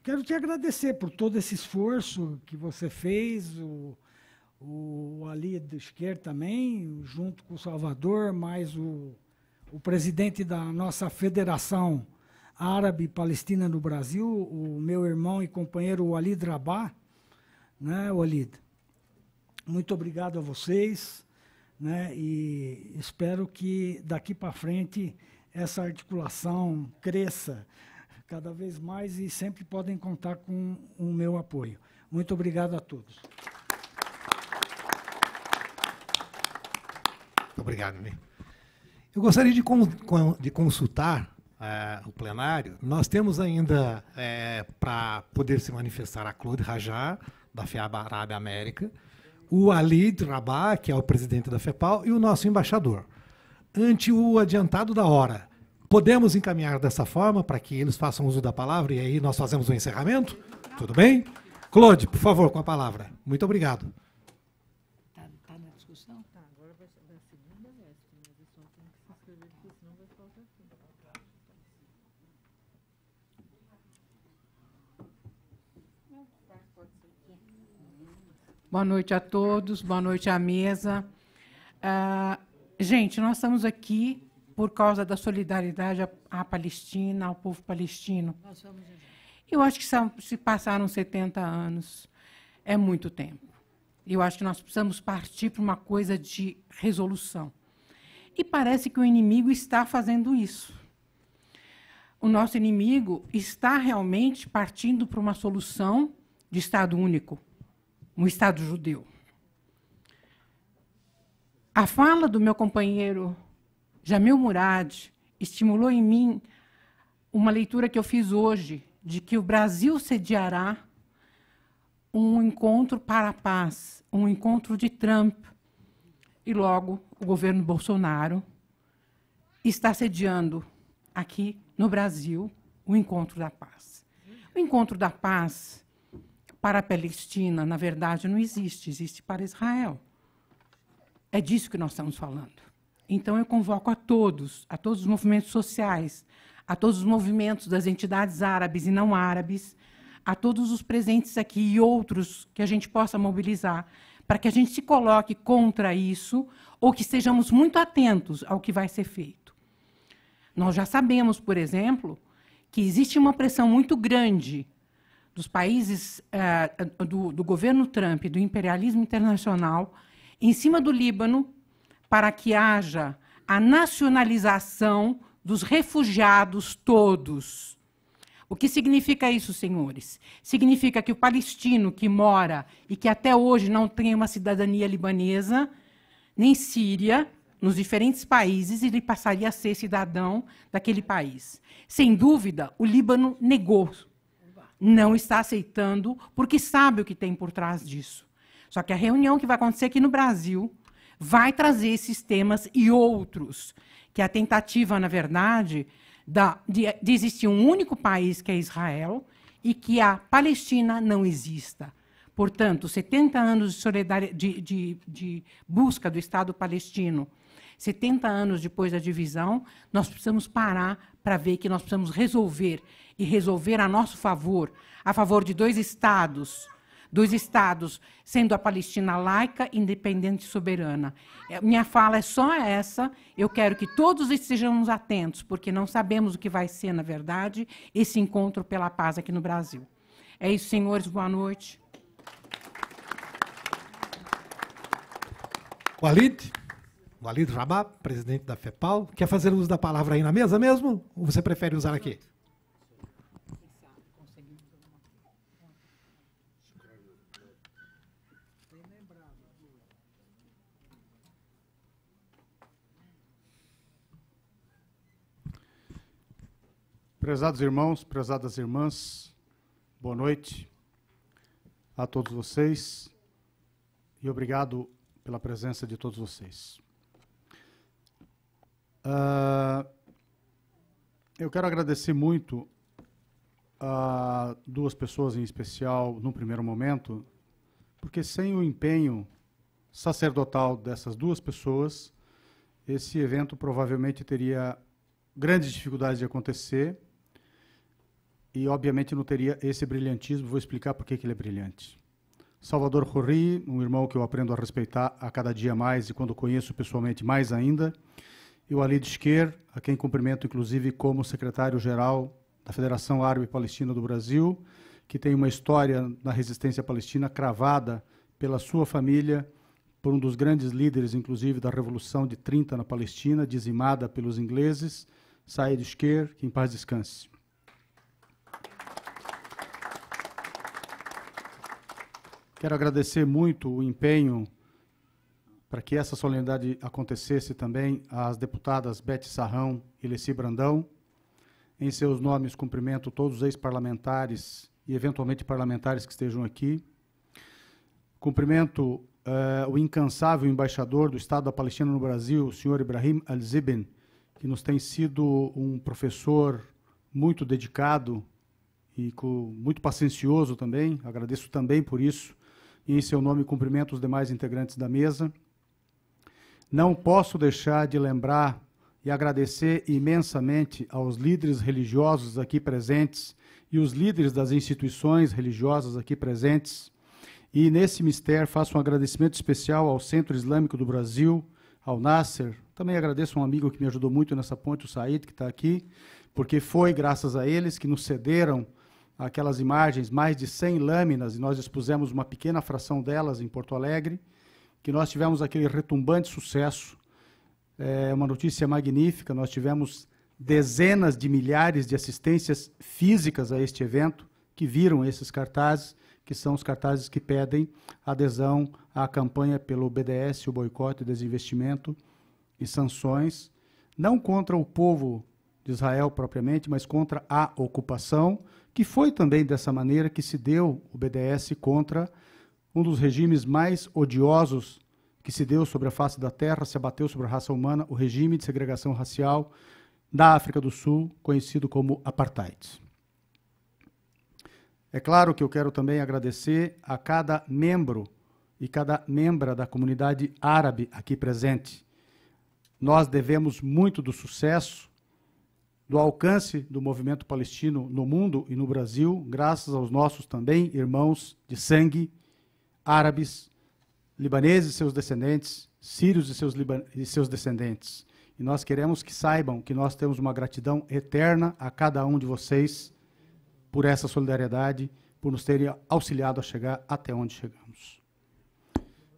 quero te agradecer por todo esse esforço que você fez, o Ali do Esquerdo também, junto com o Salvador, mais o presidente da nossa Federação Árabe Palestina no Brasil, o meu irmão e companheiro Walid Rabah, né, Walid? Muito obrigado a vocês, né, e espero que daqui para frente essa articulação cresça cada vez mais e sempre podem contar com o meu apoio. Muito obrigado a todos. Obrigado, Ney. Eu gostaria de consultar o plenário. Nós temos ainda, para poder se manifestar, a Claude Rajá, da FEAB Arábia América, o Walid Rabah, que é o presidente da FEPAL, e o nosso embaixador. Ante o adiantado da hora, podemos encaminhar dessa forma para que eles façam uso da palavra e aí nós fazemos o encerramento? Tudo bem? Claude, por favor, com a palavra. Muito obrigado. Está na discussão? Tá, agora vai ser da segunda vez, mas o pessoal tem que se inscrever, porque senão vai faltar tempo. Boa noite a todos, boa noite à mesa. Gente, nós estamos aqui por causa da solidariedade à Palestina, ao povo palestino. Eu acho que se passaram 70 anos, é muito tempo. Eu acho que nós precisamos partir para uma coisa de resolução. E parece que o inimigo está fazendo isso. O nosso inimigo está realmente partindo para uma solução de Estado único, um Estado judeu. A fala do meu companheiro Jamil Murad estimulou em mim uma leitura que eu fiz hoje, de que o Brasil sediará um encontro para a paz, um encontro de Trump, e logo o governo Bolsonaro está sediando aqui no Brasil o encontro da paz. O encontro da paz para a Palestina, na verdade, não existe, existe para Israel. É disso que nós estamos falando. Então, eu convoco a todos os movimentos sociais, a todos os movimentos das entidades árabes e não árabes, a todos os presentes aqui e outros que a gente possa mobilizar, para que a gente se coloque contra isso ou que estejamos muito atentos ao que vai ser feito. Nós já sabemos, por exemplo, que existe uma pressão muito grande dos países do governo Trump, do imperialismo internacional, em cima do Líbano, para que haja a nacionalização dos refugiados todos. O que significa isso, senhores? Significa que o palestino que mora e que até hoje não tem uma cidadania libanesa, nem síria, nos diferentes países, ele passaria a ser cidadão daquele país. Sem dúvida, o Líbano negou. Não está aceitando, porque sabe o que tem por trás disso. Só que a reunião que vai acontecer aqui no Brasil vai trazer esses temas e outros, que a tentativa, na verdade, de existir um único país, que é Israel, e que a Palestina não exista. Portanto, 70 anos de busca do Estado palestino, 70 anos depois da divisão, nós precisamos parar para ver que nós precisamos resolver, e resolver a nosso favor, a favor de dois estados, sendo a Palestina laica, independente e soberana. Minha fala é só essa. Eu quero que todos estejamos atentos, porque não sabemos o que vai ser, na verdade, esse encontro pela paz aqui no Brasil. É isso, senhores. Boa noite. Walid Rabah, presidente da FEPAL. Quer fazer uso da palavra aí na mesa mesmo? Ou você prefere usar aqui? Prezados irmãos, prezadas irmãs, boa noite a todos vocês e obrigado pela presença de todos vocês. Eu quero agradecer muito a duas pessoas em especial, num primeiro momento, porque sem o empenho sacerdotal dessas duas pessoas, esse evento provavelmente teria grandes dificuldades de acontecer e, obviamente, não teria esse brilhantismo. Vou explicar por que ele é brilhante. Salvador Khoury, um irmão que eu aprendo a respeitar a cada dia mais e, quando conheço pessoalmente, mais ainda, e o Alid Shker, a quem cumprimento, inclusive, como secretário-geral da Federação Árabe Palestina do Brasil, que tem uma história na resistência palestina cravada pela sua família, por um dos grandes líderes, inclusive, da Revolução de 30 na Palestina, dizimada pelos ingleses, Said Shker, que em paz descanse. Quero agradecer muito o empenho para que essa solenidade acontecesse também às deputadas Beth Sarrão e Leci Brandão. Em seus nomes, cumprimento todos os ex-parlamentares e, eventualmente, parlamentares que estejam aqui. Cumprimento o incansável embaixador do Estado da Palestina no Brasil, o senhor Ibrahim Al-Zibin, que nos tem sido um professor muito dedicado e muito paciencioso também. Agradeço também por isso. E, em seu nome, cumprimento os demais integrantes da mesa. Não posso deixar de lembrar e agradecer imensamente aos líderes religiosos aqui presentes e os líderes das instituições religiosas aqui presentes. E, nesse mistério, faço um agradecimento especial ao Centro Islâmico do Brasil, ao Nasser. Também agradeço a um amigo que me ajudou muito nessa ponte, o Said, que está aqui, porque foi graças a eles que nos cederam aquelas imagens, mais de 100 lâminas, e nós expusemos uma pequena fração delas em Porto Alegre, que nós tivemos aquele retumbante sucesso. É uma notícia magnífica, nós tivemos dezenas de milhares de assistências físicas a este evento, que viram esses cartazes, que são os cartazes que pedem adesão à campanha pelo BDS, o boicote, desinvestimento e sanções, não contra o povo de Israel propriamente, mas contra a ocupação, que foi também dessa maneira que se deu o BDS contra um dos regimes mais odiosos que se deu sobre a face da terra, se abateu sobre a raça humana, o regime de segregação racial da África do Sul, conhecido como Apartheid. É claro que eu quero também agradecer a cada membro e cada membra da comunidade árabe aqui presente. Nós devemos muito do sucesso, do alcance do movimento palestino no mundo e no Brasil, graças aos nossos também irmãos de sangue, árabes, libaneses e seus descendentes, sírios e seus descendentes. E nós queremos que saibam que nós temos uma gratidão eterna a cada um de vocês por essa solidariedade, por nos terem auxiliado a chegar até onde chegamos.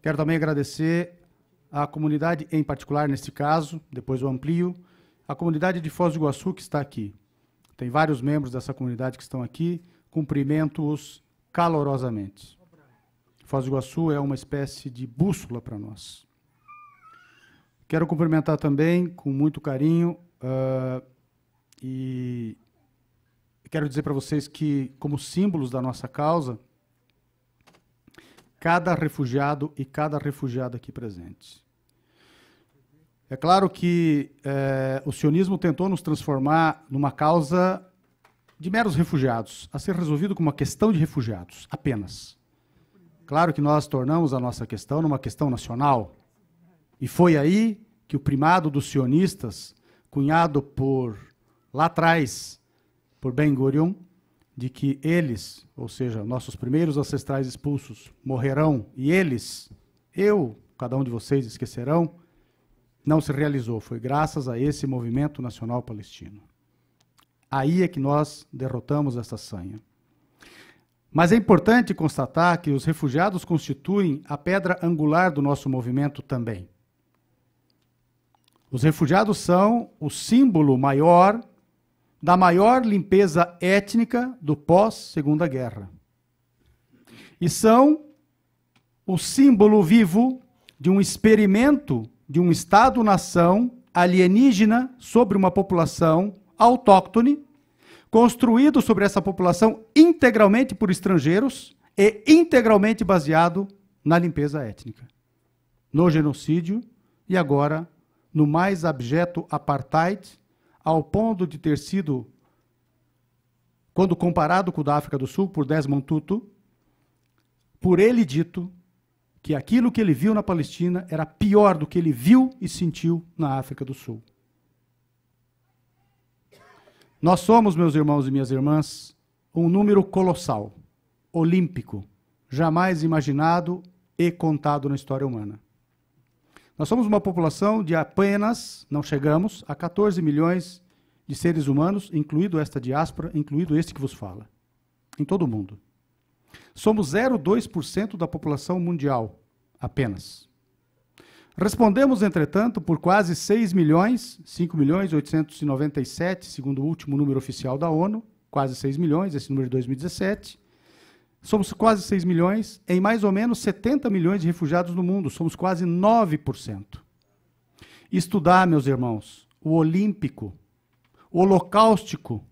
Quero também agradecer à comunidade, em particular neste caso, depois eu amplio, a comunidade de Foz do Iguaçu que está aqui. Tem vários membros dessa comunidade que estão aqui, cumprimento-os calorosamente. Foz do Iguaçu é uma espécie de bússola para nós. Quero cumprimentar também, com muito carinho, e quero dizer para vocês que, como símbolos da nossa causa, cada refugiado e cada refugiada aqui presente. É claro que o sionismo tentou nos transformar numa causa de meros refugiados, a ser resolvido como uma questão de refugiados, apenas. Claro que nós tornamos a nossa questão numa questão nacional. E foi aí que o primado dos sionistas, cunhado lá atrás, por Ben-Gurion, de que eles, ou seja, nossos primeiros ancestrais expulsos, morrerão, e eles, cada um de vocês, esquecerão, não se realizou. Foi graças a esse movimento nacional palestino. Aí é que nós derrotamos essa sanha. Mas é importante constatar que os refugiados constituem a pedra angular do nosso movimento também. Os refugiados são o símbolo maior da maior limpeza étnica do pós-Segunda Guerra. E são o símbolo vivo de um experimento de um Estado-nação alienígena sobre uma população autóctone, construído sobre essa população integralmente por estrangeiros e integralmente baseado na limpeza étnica, no genocídio e agora no mais abjeto apartheid, ao ponto de ter sido, quando comparado com o da África do Sul, por Desmond Tutu, por ele dito que aquilo que ele viu na Palestina era pior do que ele viu e sentiu na África do Sul. Nós somos, meus irmãos e minhas irmãs, um número colossal, olímpico, jamais imaginado e contado na história humana. Nós somos uma população de apenas, não chegamos, a 14 milhões de seres humanos, incluído esta diáspora, incluído este que vos fala, em todo o mundo. Somos 0,2% da população mundial, apenas. Respondemos, entretanto, por quase 6 milhões, 5 milhões 897, segundo o último número oficial da ONU, quase 6 milhões, esse número de 2017. Somos quase 6 milhões, em mais ou menos 70 milhões de refugiados no mundo, somos quase 9%. Estudar, meus irmãos, o olímpico, o holocaustico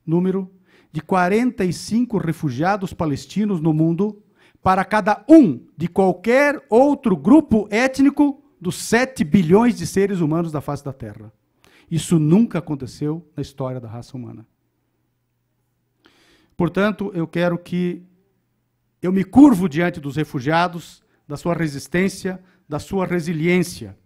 número de 45 refugiados palestinos no mundo para cada um de qualquer outro grupo étnico dos 7 bilhões de seres humanos da face da Terra. Isso nunca aconteceu na história da raça humana. Portanto, eu me curvo diante dos refugiados, da sua resistência, da sua resiliência,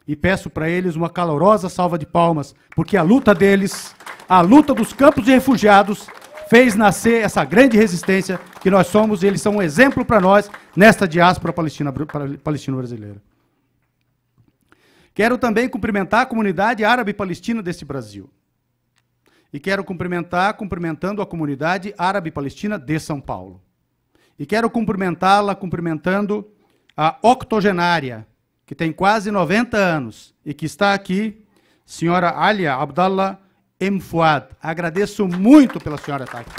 e peço para eles uma calorosa salva de palmas, porque a luta deles, a luta dos campos de refugiados, fez nascer essa grande resistência que nós somos, e eles são um exemplo para nós nesta diáspora palestino-brasileira. Quero também cumprimentar a comunidade árabe-palestina deste Brasil. E quero cumprimentando a comunidade árabe-palestina de São Paulo. E quero cumprimentá-la cumprimentando a octogenária, que tem quase 90 anos, e que está aqui, senhora Alia Abdallah Mfuad. Agradeço muito pela senhora estar aqui.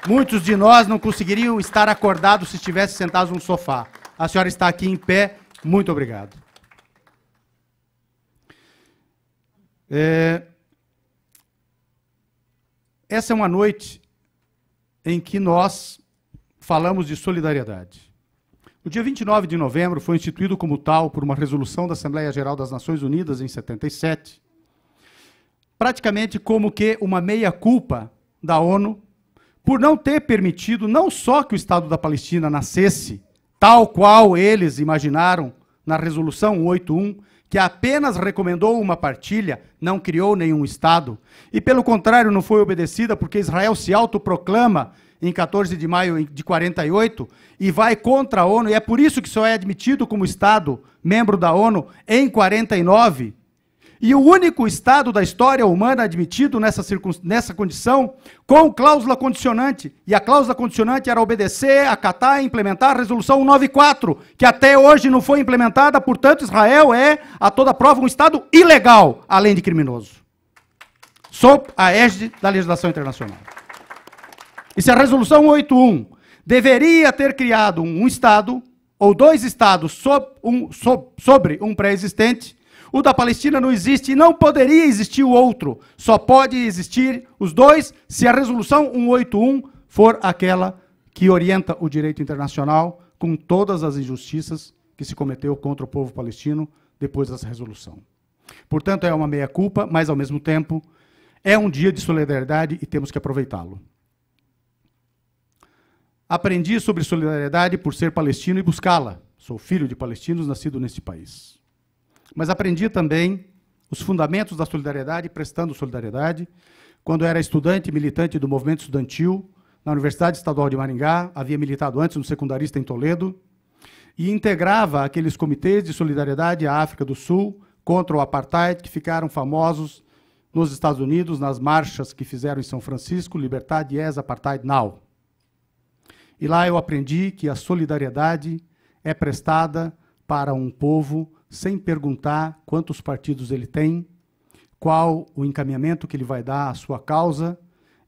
Muitos de nós não conseguiriam estar acordados se estivessem sentados no sofá. A senhora está aqui em pé. Muito obrigado. Essa é uma noite em que nós falamos de solidariedade. O dia 29 de novembro foi instituído como tal por uma resolução da Assembleia Geral das Nações Unidas em 77, praticamente como que uma meia-culpa da ONU por não ter permitido não só que o Estado da Palestina nascesse, tal qual eles imaginaram na Resolução 181, que apenas recomendou uma partilha, não criou nenhum Estado, e pelo contrário não foi obedecida porque Israel se autoproclama em 14 de maio de 48 e vai contra a ONU, e é por isso que só é admitido como Estado membro da ONU em 49, e o único Estado da história humana admitido nessa condição, com cláusula condicionante. E a cláusula condicionante era obedecer, acatar e implementar a Resolução 194, que até hoje não foi implementada, portanto, Israel é, a toda prova, um Estado ilegal, além de criminoso, sob a égide da legislação internacional. E se a Resolução 181 deveria ter criado um Estado, ou dois Estados sobre um pré-existente, o da Palestina não existe e não poderia existir o outro. Só pode existir os dois se a Resolução 181 for aquela que orienta o direito internacional com todas as injustiças que se cometeu contra o povo palestino depois dessa resolução. Portanto, é uma meia-culpa, mas, ao mesmo tempo, é um dia de solidariedade e temos que aproveitá-lo. Aprendi sobre solidariedade por ser palestino e buscá-la. Sou filho de palestinos, nascido neste país. Mas aprendi também os fundamentos da solidariedade, prestando solidariedade, quando era estudante e militante do movimento estudantil na Universidade Estadual de Maringá, havia militado antes no secundarista em Toledo, e integrava aqueles comitês de solidariedade à África do Sul contra o apartheid, que ficaram famosos nos Estados Unidos, nas marchas que fizeram em São Francisco, Libertad Yes, Apartheid Now. E lá eu aprendi que a solidariedade é prestada para um povo sem perguntar quantos partidos ele tem, qual o encaminhamento que ele vai dar à sua causa,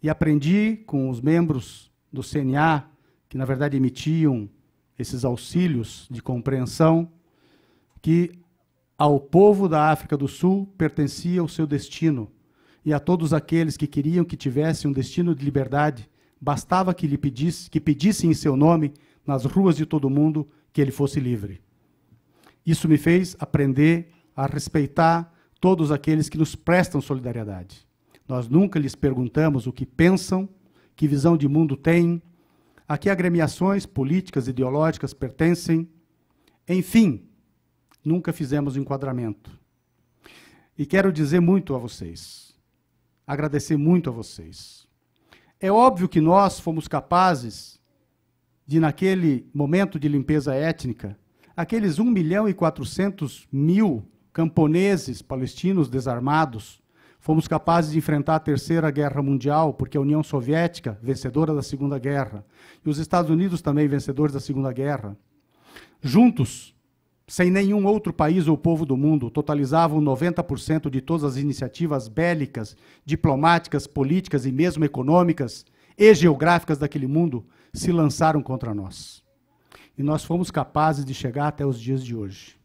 e aprendi com os membros do CNA, que na verdade emitiam esses auxílios de compreensão, que ao povo da África do Sul pertencia o seu destino, e a todos aqueles que queriam que tivesse um destino de liberdade, bastava que pedissem em seu nome, nas ruas de todo o mundo, que ele fosse livre. Isso me fez aprender a respeitar todos aqueles que nos prestam solidariedade. Nós nunca lhes perguntamos o que pensam, que visão de mundo têm, a que agremiações políticas, ideológicas pertencem. Enfim, nunca fizemos enquadramento. E quero dizer muito a vocês, agradecer muito a vocês. É óbvio que nós fomos capazes de, naquele momento de limpeza étnica, aqueles 1.400.000 camponeses palestinos desarmados, fomos capazes de enfrentar a Terceira Guerra Mundial, porque a União Soviética, vencedora da Segunda Guerra, e os Estados Unidos também vencedores da Segunda Guerra, juntos, sem nenhum outro país ou povo do mundo, totalizavam 90% de todas as iniciativas bélicas, diplomáticas, políticas e mesmo econômicas e geográficas daquele mundo, se lançaram contra nós. E nós fomos capazes de chegar até os dias de hoje.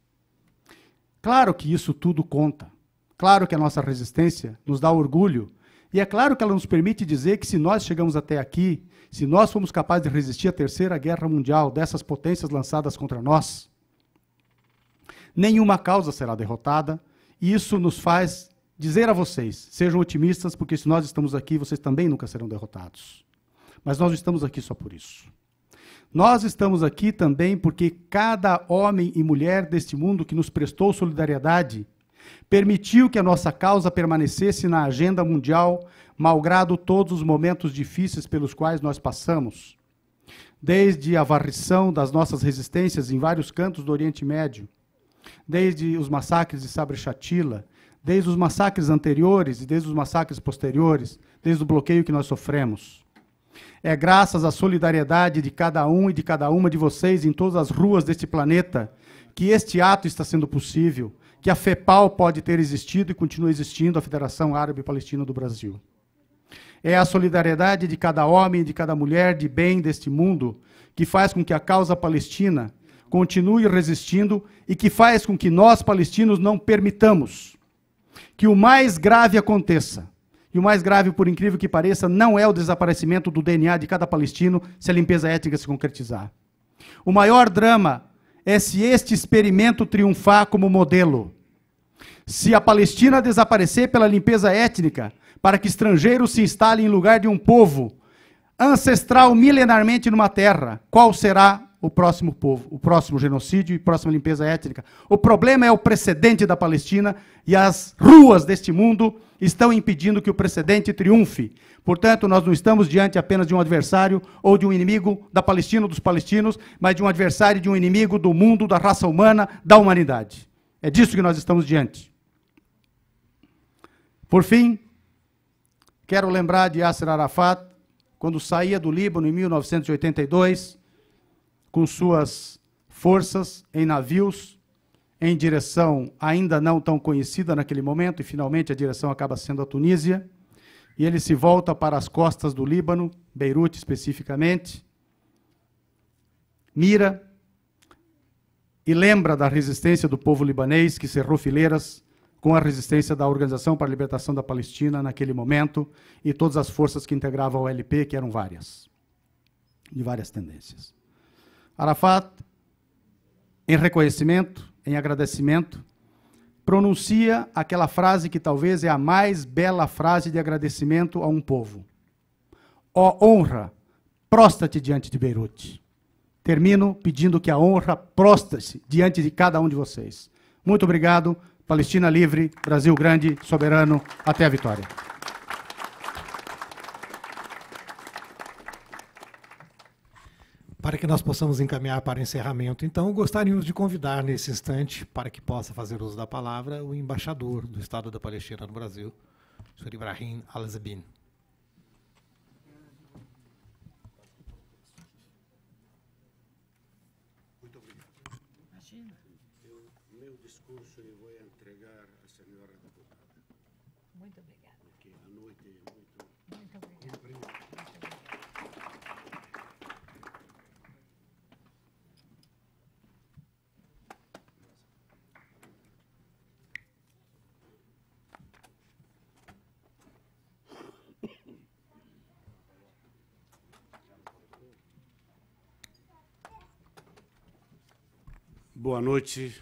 Claro que isso tudo conta. Claro que a nossa resistência nos dá orgulho. E é claro que ela nos permite dizer que se nós chegamos até aqui, se nós fomos capazes de resistir à Terceira Guerra Mundial, dessas potências lançadas contra nós, nenhuma causa será derrotada. E isso nos faz dizer a vocês, sejam otimistas, porque se nós estamos aqui, vocês também nunca serão derrotados. Mas nós não estamos aqui só por isso. Nós estamos aqui também porque cada homem e mulher deste mundo que nos prestou solidariedade permitiu que a nossa causa permanecesse na agenda mundial, malgrado todos os momentos difíceis pelos quais nós passamos. Desde a varrição das nossas resistências em vários cantos do Oriente Médio, desde os massacres de Sabra e Shatila, desde os massacres anteriores e desde os massacres posteriores, desde o bloqueio que nós sofremos. É graças à solidariedade de cada um e de cada uma de vocês em todas as ruas deste planeta que este ato está sendo possível, que a FEPAL pode ter existido e continua existindo, a Federação Árabe Palestina do Brasil. É a solidariedade de cada homem e de cada mulher de bem deste mundo que faz com que a causa palestina continue resistindo e que faz com que nós, palestinos, não permitamos que o mais grave aconteça. E o mais grave, por incrível que pareça, não é o desaparecimento do DNA de cada palestino se a limpeza étnica se concretizar. O maior drama é se este experimento triunfar como modelo. Se a Palestina desaparecer pela limpeza étnica, para que estrangeiros se instalem em lugar de um povo ancestral milenarmente numa terra, qual será o próximo povo, o próximo genocídio e a próxima limpeza étnica? O problema é o precedente da Palestina e as ruas deste mundo estão impedindo que o precedente triunfe. Portanto, nós não estamos diante apenas de um adversário ou de um inimigo da Palestina ou dos palestinos, mas de um adversário e de um inimigo do mundo, da raça humana, da humanidade. É disso que nós estamos diante. Por fim, quero lembrar de Yasser Arafat, quando saía do Líbano em 1982, com suas forças em navios, em direção ainda não tão conhecida naquele momento, e finalmente a direção acaba sendo a Tunísia, e ele se volta para as costas do Líbano, Beirute especificamente, mira e lembra da resistência do povo libanês que cerrou fileiras com a resistência da Organização para a Libertação da Palestina naquele momento e todas as forças que integravam a OLP, que eram várias, de várias tendências. Arafat, em reconhecimento, em agradecimento, pronuncia aquela frase que talvez é a mais bela frase de agradecimento a um povo. Ó honra, prostra-te diante de Beirute. Termino pedindo que a honra prostra-se diante de cada um de vocês. Muito obrigado. Palestina livre, Brasil grande, soberano, até a vitória. Para que nós possamos encaminhar para o encerramento, então, gostaríamos de convidar nesse instante, para que possa fazer uso da palavra, o embaixador do Estado da Palestina no Brasil, o Sr. Ibrahim Al-Zibin. Muito obrigado. Imagina. Meu discurso eu vou entregar à senhora deputada. Muito obrigada. Porque a noite é muito obrigada. Boa noite.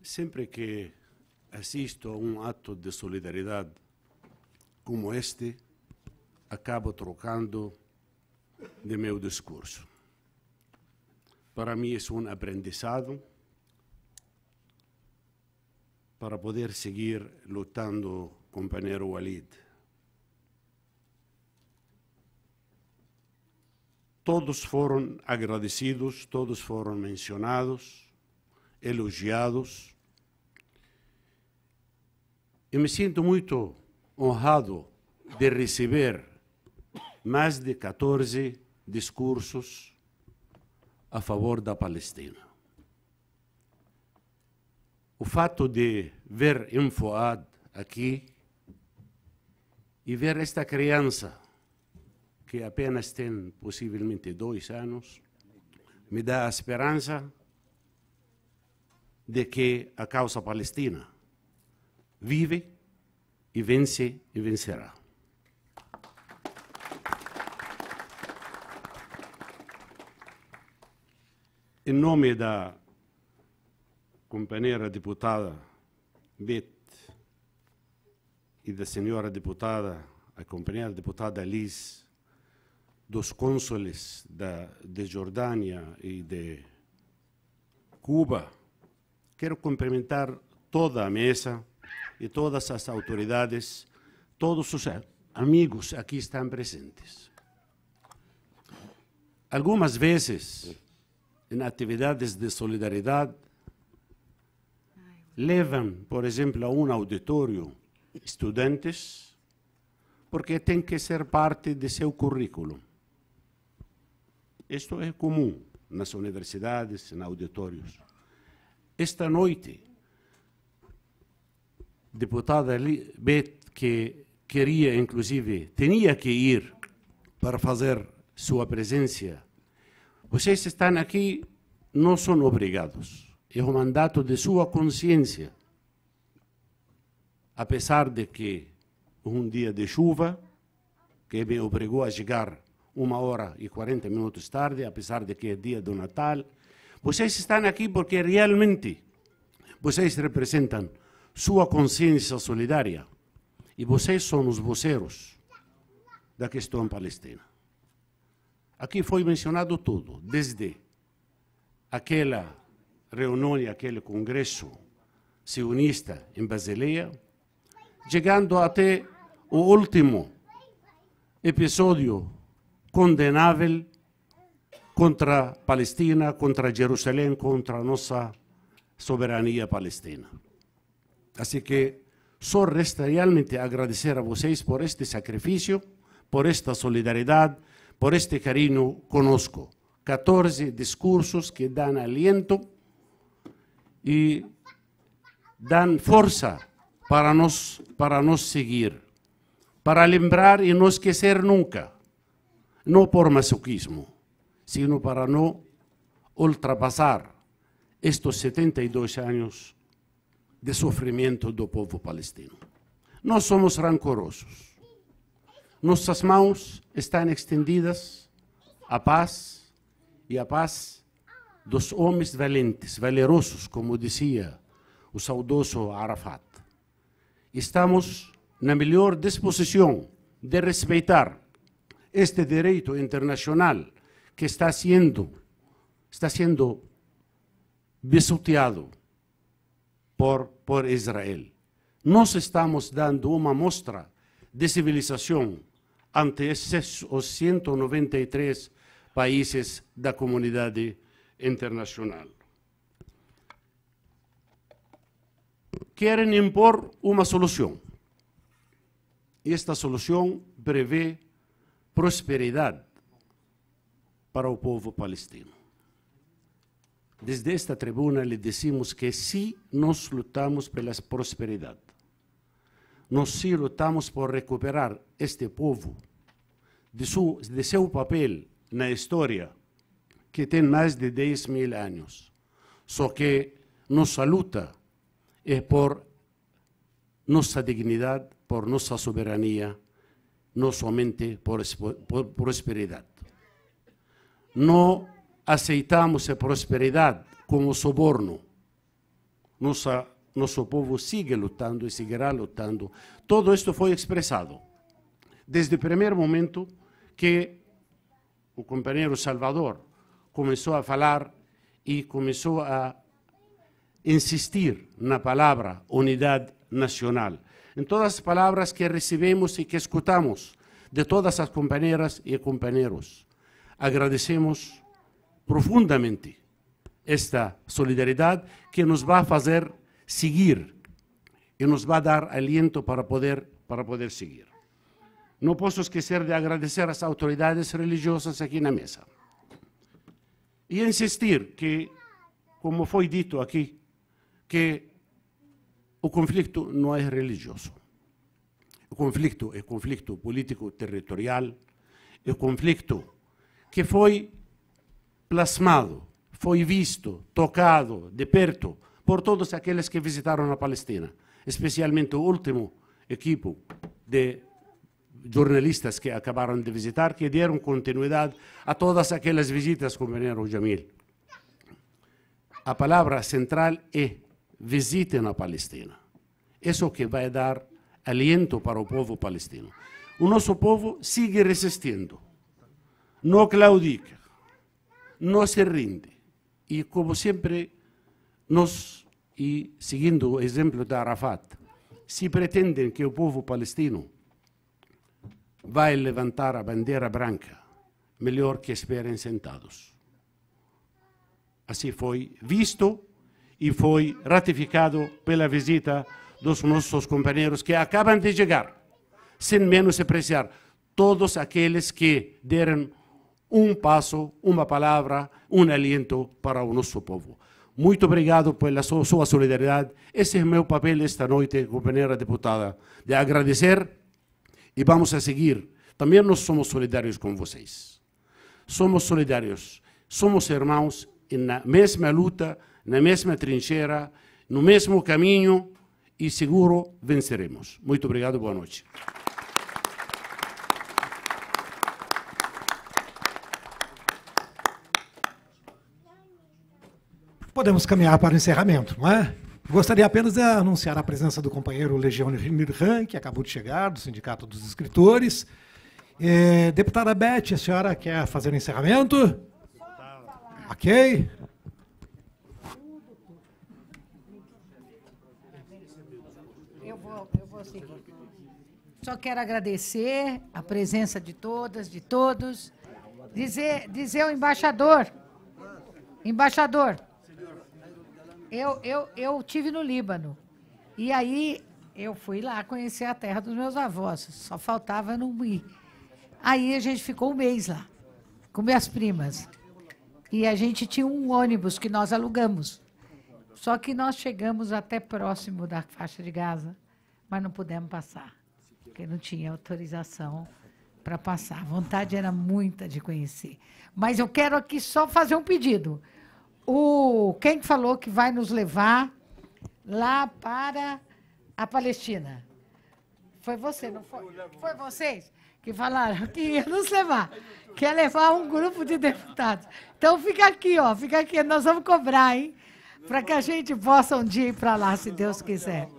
Sempre que assisto a um ato de solidariedade como este, acabo trocando de meu discurso. Para mim é um aprendizado para poder seguir lutando, companheiro Walid. Todos foram agradecidos, todos foram mencionados, elogiados. Eu me sinto muito honrado de receber mais de 14 discursos a favor da Palestina. O fato de ver Fuad aqui e ver esta criança, que apenas tem possivelmente 2 anos, me dá a esperança de que a causa palestina vive e vence e vencerá. Em nome da companheira deputada Bet e da senhora deputada, a companheira deputada Liz, dos cônsules de Jordânia e de Cuba, quero cumprimentar toda a mesa e todas as autoridades, todos os amigos aqui estão presentes. Algumas vezes, em atividades de solidariedade, levam, por exemplo, a um auditório estudantes, porque tem que ser parte de seu currículo. Isto é comum nas universidades, em auditórios. Esta noite, deputada Bet, que queria, inclusive, tinha que ir para fazer sua presença, vocês estão aqui, não são obrigados. É o mandato de sua consciência. Apesar de que um dia de chuva, que me obrigou a chegar 1h40 tarde, apesar de que é dia do Natal, vocês estão aqui porque realmente vocês representam sua consciência solidária e vocês são os voceiros da questão palestina. Aqui foi mencionado tudo, desde aquela reunião e aquele congresso sionista em Basileia, chegando até o último episódio condenável contra a Palestina, contra Jerusalém, contra a nossa soberania palestina. Assim que só resta realmente agradecer a vocês por este sacrifício, por esta solidariedade, por este carinho conosco. 14 discursos que dão aliento e dão força para nos seguir, para lembrar e não esquecer nunca, não por masoquismo, sino para não ultrapassar estes 72 anos de sofrimento do povo palestino. Nós somos rancorosos. Nossas mãos estão estendidas à paz e à paz dos homens valentes, valerosos, como dizia o saudoso Arafat. Estamos na melhor disposição de respeitar este direito internacional que está sendo pisoteado por Israel. Nós estamos dando uma mostra de civilização ante os 193 países da comunidade internacional. Querem impor uma solução. Esta solução prevê prosperidade para o povo palestino. Desde esta tribuna lhe dizemos que sim, nós lutamos pela prosperidade. Nós sim lutamos por recuperar este povo de seu papel na história, que tem mais de 10.000 anos. Só que nossa luta é por nossa dignidade, por nossa soberania, não somente por prosperidade. Não aceitamos a prosperidade como suborno. Nosso povo sigue lutando e seguirá lutando. Todo isto foi expressado desde o primeiro momento que o companheiro Salvador, começou a falar e começou a insistir na palavra unidade nacional. Em todas as palavras que recebemos e que escutamos de todas as companheiras e companheiros, agradecemos profundamente esta solidariedade que nos vai fazer seguir e nos vai dar aliento para poder seguir. Não posso esquecer de agradecer às autoridades religiosas aqui na mesa e insistir que, como foi dito aqui, que o conflito não é religioso. O conflito é conflito político-territorial, é um conflito que foi plasmado, foi visto, tocado de perto por todos aqueles que visitaram a Palestina, especialmente o último equipo de jornalistas que acabaram de visitar, que deram continuidade a todas aquelas visitas, companheiro Jamil. A palavra central é visitem a Palestina. Isso que vai dar aliento para o povo palestino. O nosso povo sigue resistindo, não claudica, não se rinde. E, como sempre, nós, e seguindo o exemplo de Arafat, se pretendem que o povo palestino vai levantar a bandeira branca, melhor que esperem sentados. Assim foi visto e foi ratificado pela visita dos nossos companheiros que acabam de chegar, sem menospreciar todos aqueles que deram um passo, uma palavra, um aliento para o nosso povo. Muito obrigado pela sua solidariedade. Esse é o meu papel esta noite, companheira deputada, de agradecer e vamos a seguir. Também nós somos solidários com vocês. Somos solidários, somos irmãos na mesma luta, na mesma trincheira, no mesmo caminho e seguro venceremos. Muito obrigado, boa noite. Podemos caminhar para o encerramento, não é? Gostaria apenas de anunciar a presença do companheiro Legião Nirhan, que acabou de chegar, do Sindicato dos Escritores. Deputada Beth, a senhora quer fazer o encerramento? Ok. Eu vou seguir. Só quero agradecer a presença de todas, de todos. Dizer ao embaixador, eu tive no Líbano, e aí eu fui lá conhecer a terra dos meus avós, só faltava não ir. Aí a gente ficou um mês lá, com minhas primas, e a gente tinha um ônibus que nós alugamos, só que nós chegamos até próximo da faixa de Gaza, mas não pudemos passar, porque não tinha autorização para passar. A vontade era muita de conhecer. Mas eu quero aqui só fazer um pedido. Quem falou que vai nos levar lá para a Palestina? Foi você, não foi? Foi vocês que falaram que ia nos levar. Quer levar um grupo de deputados. Então fica aqui, ó, fica aqui. Nós vamos cobrar, hein? Para que a gente possa um dia ir para lá, se Deus quiser.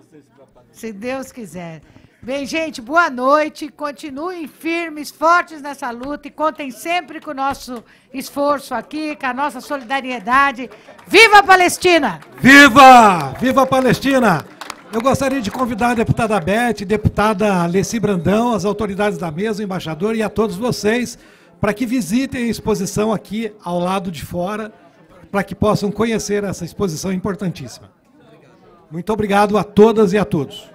Se Deus quiser. Bem, gente, boa noite. Continuem firmes, fortes nessa luta e contem sempre com o nosso esforço aqui, com a nossa solidariedade. Viva a Palestina! Viva! Viva a Palestina! Eu gostaria de convidar a deputada Beth, deputada Alessi Brandão, as autoridades da mesa, o embaixador e a todos vocês, para que visitem a exposição aqui ao lado de fora, para que possam conhecer essa exposição importantíssima. Muito obrigado a todas e a todos.